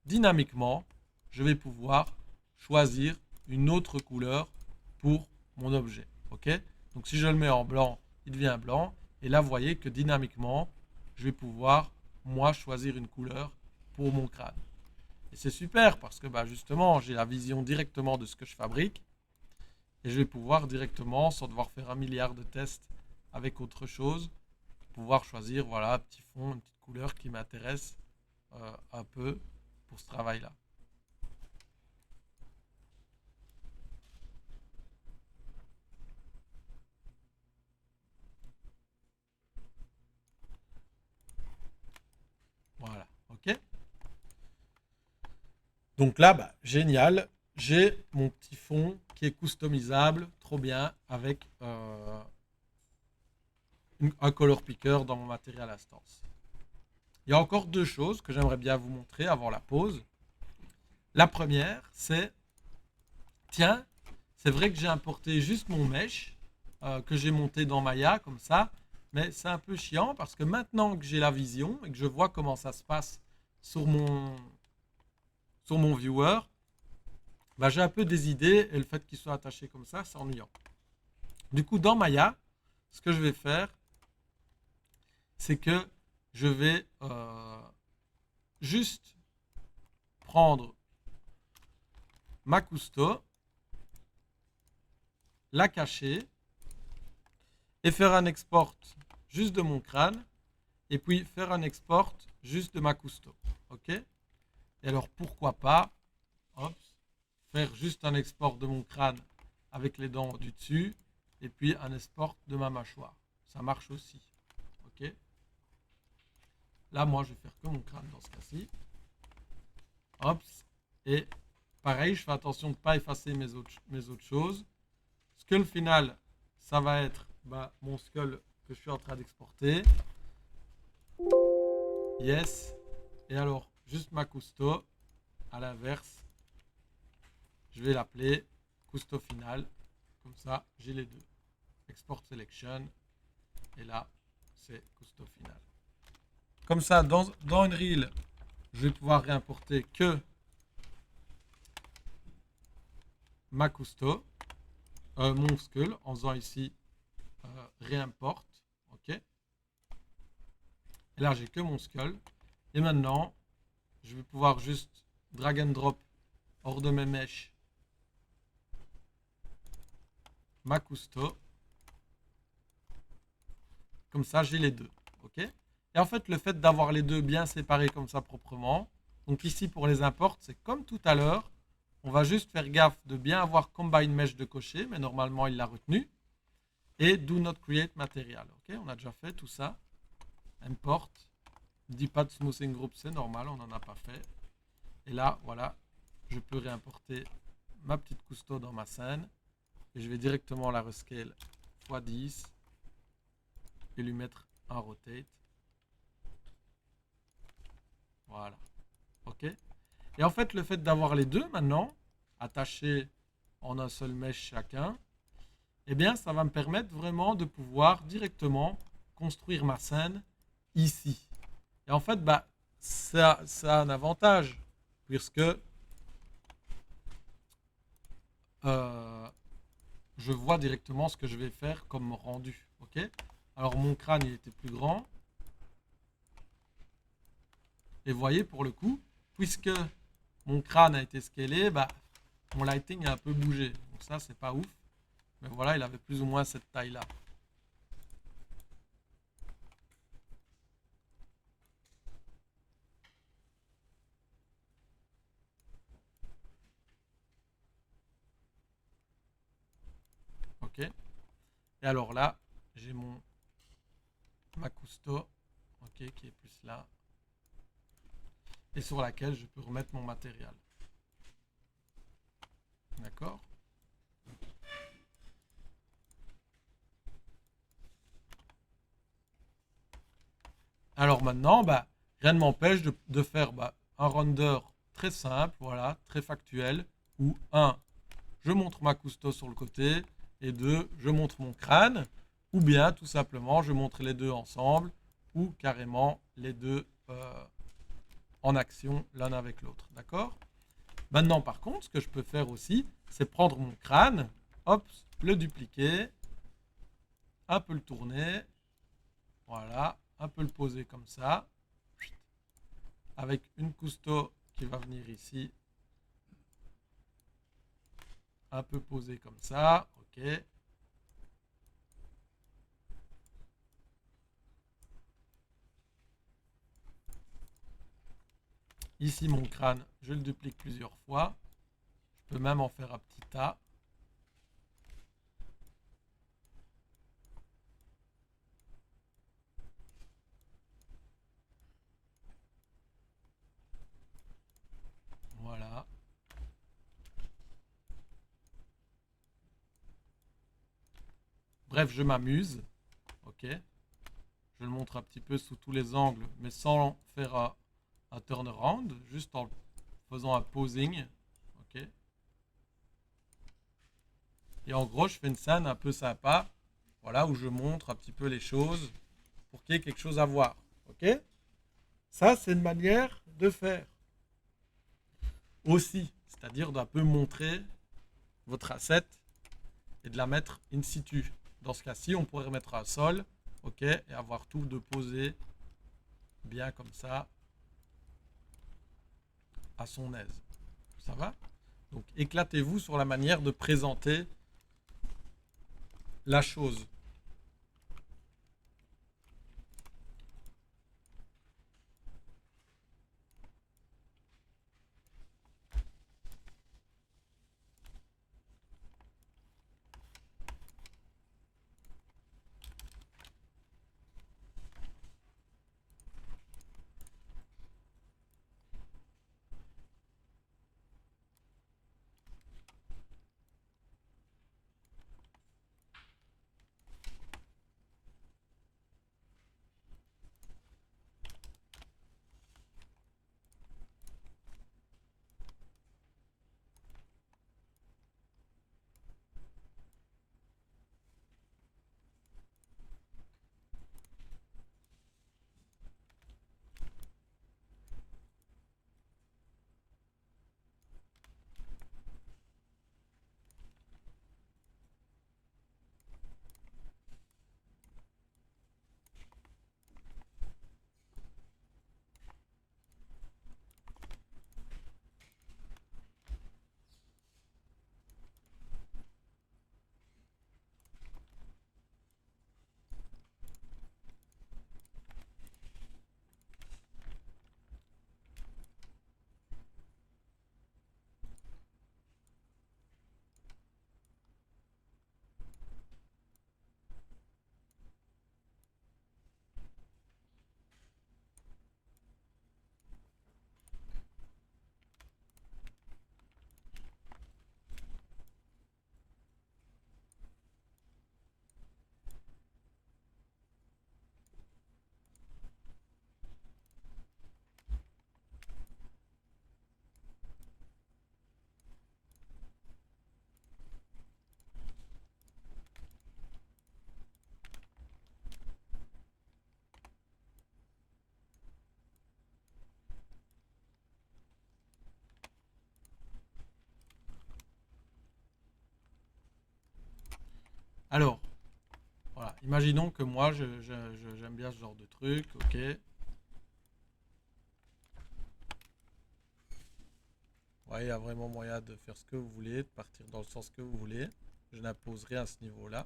dynamiquement, je vais pouvoir choisir une autre couleur pour mon objet. Ok? Donc si je le mets en blanc, il devient blanc. Et là, vous voyez que dynamiquement, je vais pouvoir, moi, choisir une couleur pour mon crâne. Et c'est super parce que bah, justement, j'ai la vision directement de ce que je fabrique. Et je vais pouvoir directement, sans devoir faire un milliard de tests avec autre chose, pouvoir choisir voilà, un petit fond, une petite couleur qui m'intéresse un peu pour ce travail-là. Voilà, ok. Donc là, bah, génial. J'ai mon petit fond qui est customisable, trop bien, avec un color picker dans mon matériel instance. Il y a encore deux choses que j'aimerais bien vous montrer avant la pause. La première, c'est, tiens, c'est vrai que j'ai importé juste mon mesh que j'ai monté dans Maya comme ça, mais c'est un peu chiant parce que maintenant que j'ai la vision et que je vois comment ça se passe sur mon viewer, bah, j'ai un peu des idées et le fait qu'il soit attaché comme ça, c'est ennuyant. Du coup, dans Maya, ce que je vais faire, c'est que je vais juste prendre ma custo, la cacher et faire un export juste de mon crâne et puis faire un export juste de ma custo. Ok? Et alors pourquoi pas hop, faire juste un export de mon crâne avec les dents du dessus et puis un export de ma mâchoire. Ça marche aussi. Ok? Là, moi, je vais faire que mon crâne dans ce cas-ci. Hop. Et pareil, je fais attention de ne pas effacer mes autres choses. Skull final, ça va être bah, mon skull que je suis en train d'exporter. Yes. Et alors, juste ma custo, à l'inverse, je vais l'appeler custo final. Comme ça, j'ai les deux. Export selection. Et là, c'est custo final. Comme ça, dans Unreal, je vais pouvoir réimporter que ma custo, mon skull, en faisant ici réimport. Ok. Et là, j'ai que mon skull. Et maintenant, je vais pouvoir juste drag and drop hors de mes mèches ma custo. Comme ça, j'ai les deux. Ok. Et en fait, le fait d'avoir les deux bien séparés comme ça proprement, donc ici pour les imports, c'est comme tout à l'heure, on va juste faire gaffe de bien avoir combine mesh de cocher, mais normalement il l'a retenu. Et do not create material. Ok, on a déjà fait tout ça. Import. Ne dit pas de smoothing group, c'est normal, on n'en a pas fait. Et là, voilà, je peux réimporter ma petite custo dans ma scène. Et je vais directement la rescale x10 et lui mettre un rotate. Voilà. Ok. Et en fait, le fait d'avoir les deux maintenant, attachés en un seul mesh chacun, eh bien, ça va me permettre vraiment de pouvoir directement construire ma scène ici. Et en fait, bah, ça a un avantage, puisque je vois directement ce que je vais faire comme rendu. Ok. Alors, mon crâne, il était plus grand. Et vous voyez, pour le coup, puisque mon crâne a été scalé, bah, mon lighting a un peu bougé. Donc ça, c'est pas ouf. Mais voilà, il avait plus ou moins cette taille-là. Ok. Et alors là, j'ai ma custo, ok, qui est plus là, et sur laquelle je peux remettre mon matériel. D'accord. Alors maintenant, bah, rien ne m'empêche de faire bah, un render très simple, voilà, très factuel, où je montre ma cousteau sur le côté, et 2, je montre mon crâne, ou bien tout simplement, je montre les deux ensemble, ou carrément les deux en action l'un avec l'autre. D'accord? Maintenant, par contre, ce que je peux faire aussi, c'est prendre mon crâne, hop, le dupliquer, un peu le tourner, voilà, un peu le poser comme ça, avec une cousteau qui va venir ici, un peu posé comme ça, ok. Ici, mon crâne, je le duplique plusieurs fois. Je peux même en faire un petit tas. Voilà. Bref, je m'amuse. Ok. Je le montre un petit peu sous tous les angles, mais sans faire un turnaround, juste en faisant un posing. Ok. Et en gros, je fais une scène un peu sympa, voilà, où je montre un petit peu les choses pour qu'il y ait quelque chose à voir. Ok. Ça, c'est une manière de faire. Aussi, c'est-à-dire d'un peu montrer votre asset et de la mettre in situ. Dans ce cas-ci, on pourrait remettre un sol, ok, et avoir tout de posé bien comme ça, à son aise. Ça va? Donc éclatez-vous sur la manière de présenter la chose. Alors, voilà, imaginons que moi, j'aime bien ce genre de truc, ok. Ouais, il y a vraiment moyen de faire ce que vous voulez, de partir dans le sens que vous voulez. Je n'impose rien à ce niveau-là.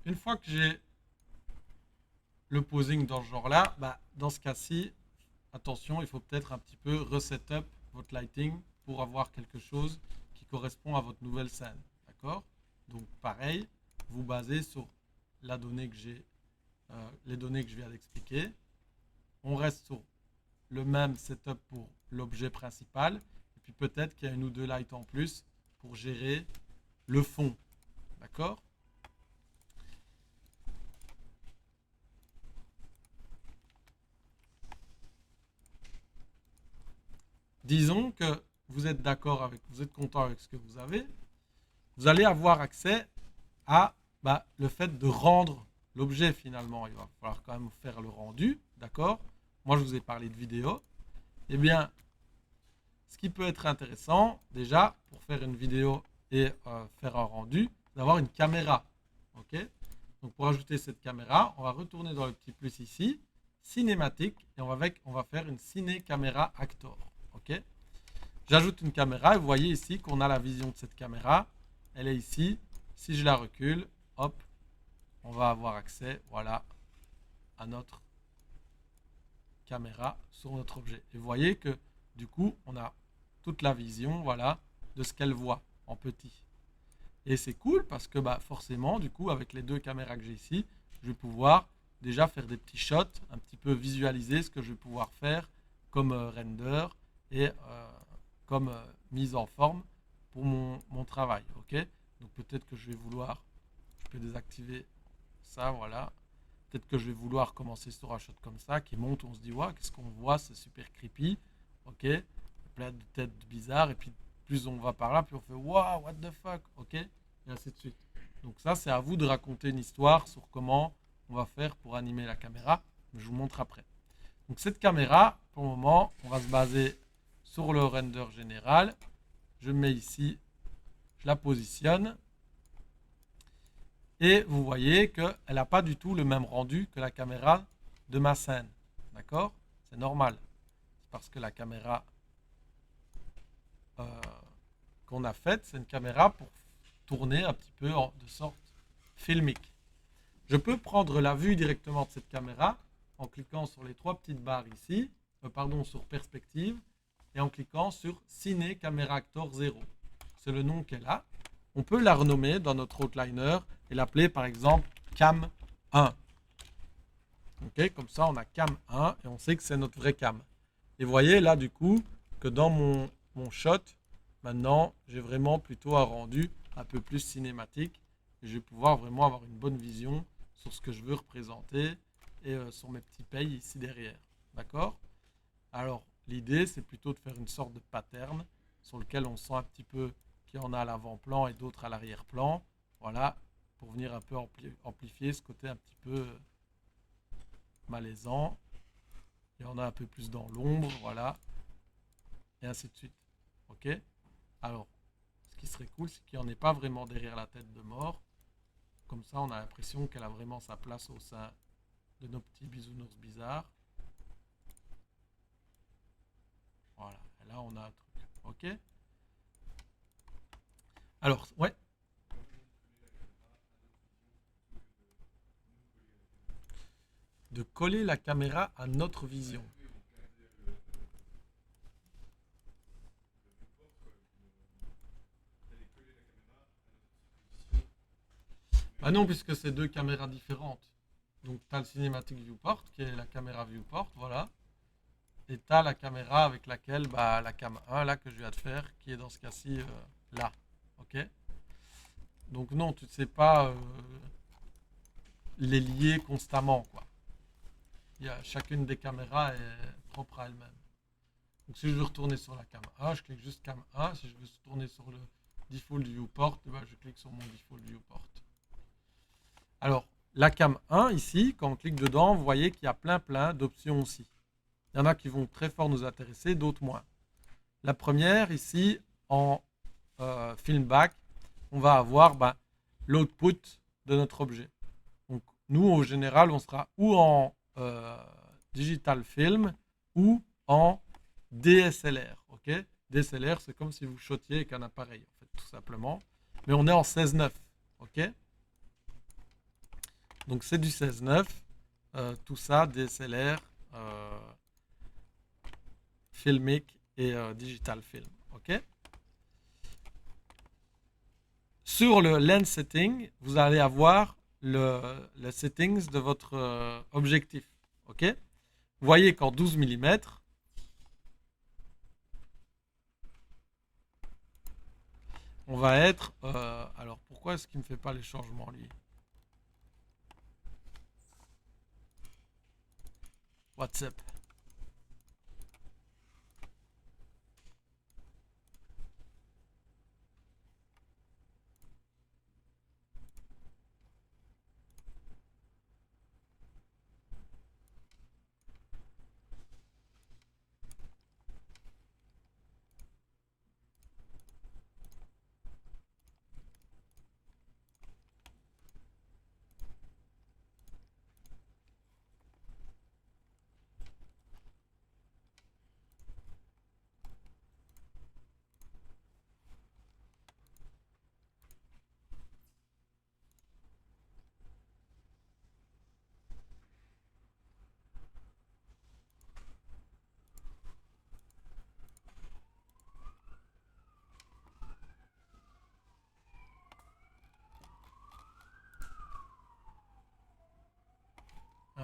Une fois que j'ai le posing dans ce genre-là, bah, dans ce cas-ci, attention, il faut peut-être un petit peu reset-up votre lighting pour avoir quelque chose qui correspond à votre nouvelle scène. D'accord? Donc pareil, vous basez sur la donnée que j'ai, les données que je viens d'expliquer. On reste sur le même setup pour l'objet principal. Et puis peut-être qu'il y a une ou deux lights en plus pour gérer le fond. D'accord? disons que vous êtes d'accord avec, vous êtes content avec ce que vous avez, vous allez avoir accès à le fait de rendre l'objet finalement. Il va falloir quand même faire le rendu, d'accord? Moi, je vous ai parlé de vidéo. Eh bien, ce qui peut être intéressant, déjà, pour faire une vidéo et faire un rendu, c'est d'avoir une caméra. Ok? Donc, pour ajouter cette caméra, on va retourner dans le petit plus ici, cinématique, et on va faire une ciné caméra actor. Ok? J'ajoute une caméra et vous voyez ici qu'on a la vision de cette caméra. Elle est ici. Si je la recule, hop, on va avoir accès, voilà, à notre caméra sur notre objet. Et vous voyez que du coup, on a toute la vision, voilà, de ce qu'elle voit en petit. Et c'est cool parce que forcément, du coup, avec les deux caméras que j'ai ici, je vais pouvoir déjà faire des petits shots, un petit peu visualiser ce que je vais pouvoir faire comme render et comme mise en forme pour mon travail. Ok? Donc peut-être que je vais vouloir, je peux désactiver ça, voilà. Peut-être que je vais vouloir commencer sur un shot comme ça, qui monte, on se dit, ouais, qu'est-ce qu'on voit, c'est super creepy. Ok? Plein de têtes bizarres, et puis plus on va par là, plus on fait, wow, what the fuck, ok? Et ainsi de suite. Donc ça, c'est à vous de raconter une histoire sur comment on va faire pour animer la caméra. Je vous montre après. Donc cette caméra, pour le moment, on va se baser sur le render général. Je mets ici, je la positionne. Et vous voyez qu'elle n'a pas du tout le même rendu que la caméra de ma scène. D'accord? C'est normal. C'est parce que la caméra qu'on a faite, c'est une caméra pour tourner un petit peu de sorte filmique. Je peux prendre la vue directement de cette caméra en cliquant sur les trois petites barres ici, pardon, sur perspective, et en cliquant sur Ciné Camera Actor 0. C'est le nom qu'elle a. On peut la renommer dans notre outliner et l'appeler par exemple Cam 1. Ok, comme ça on a Cam 1 et on sait que c'est notre vraie cam. Et vous voyez là du coup que dans mon shot, maintenant j'ai vraiment plutôt un rendu un peu plus cinématique. Et je vais pouvoir vraiment avoir une bonne vision sur ce que je veux représenter et sur mes petits pays ici derrière. D'accord? Alors l'idée c'est plutôt de faire une sorte de pattern sur lequel on sent un petit peu qu'il y en a à l'avant-plan et d'autres à l'arrière-plan. Voilà, pour venir un peu amplifier ce côté un petit peu malaisant. Il y en a un peu plus dans l'ombre, voilà, et ainsi de suite. Ok? Alors, ce qui serait cool, c'est qu'il n'y en ait pas vraiment derrière la tête de mort. Comme ça, on a l'impression qu'elle a vraiment sa place au sein de nos petits bisounours bizarres. Voilà, et là, on a un truc. Ok? Alors, ouais. De coller la caméra à notre vision. Ah non, puisque c'est deux caméras différentes. Donc, tu as le Cinematic Viewport, qui est la caméra Viewport, voilà. Et tu as la caméra avec laquelle, la cam 1, là, que je viens de faire, qui est dans ce cas-ci, là. Ok? Donc non, tu ne sais pas les lier constamment, quoi. Chacune des caméras est propre à elle-même. Donc si je veux retourner sur la cam 1, je clique juste cam 1. Si je veux retourner sur le default viewport, je clique sur mon default viewport. Alors, la cam 1 ici, quand on clique dedans, vous voyez qu'il y a plein d'options aussi. Il y en a qui vont très fort nous intéresser, d'autres moins. La première ici, en film back, on va avoir l'output de notre objet. Donc nous, au général, on sera ou en digital film ou en DSLR. Ok? DSLR, c'est comme si vous shootiez avec un appareil, en fait, tout simplement. Mais on est en 16:9. Ok? Donc c'est du 16:9. Tout ça, DSLR, filmic et digital film. Ok? Sur le lens setting, vous allez avoir le settings de votre objectif. Ok? Vous voyez qu'en 12 mm, on va être... alors pourquoi est-ce qu'il ne me fait pas les changements lui? WhatsApp.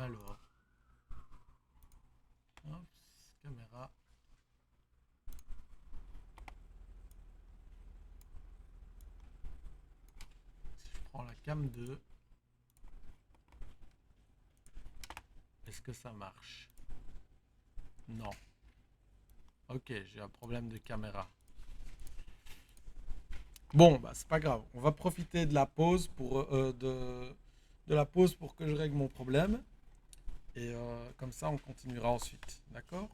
Alors, hop, caméra. Si je prends la cam 2, est-ce que ça marche? Non. Ok, j'ai un problème de caméra. Bon, bah c'est pas grave. On va profiter de la pause de la pause pour que je règle mon problème. Et comme ça, on continuera ensuite. D'accord?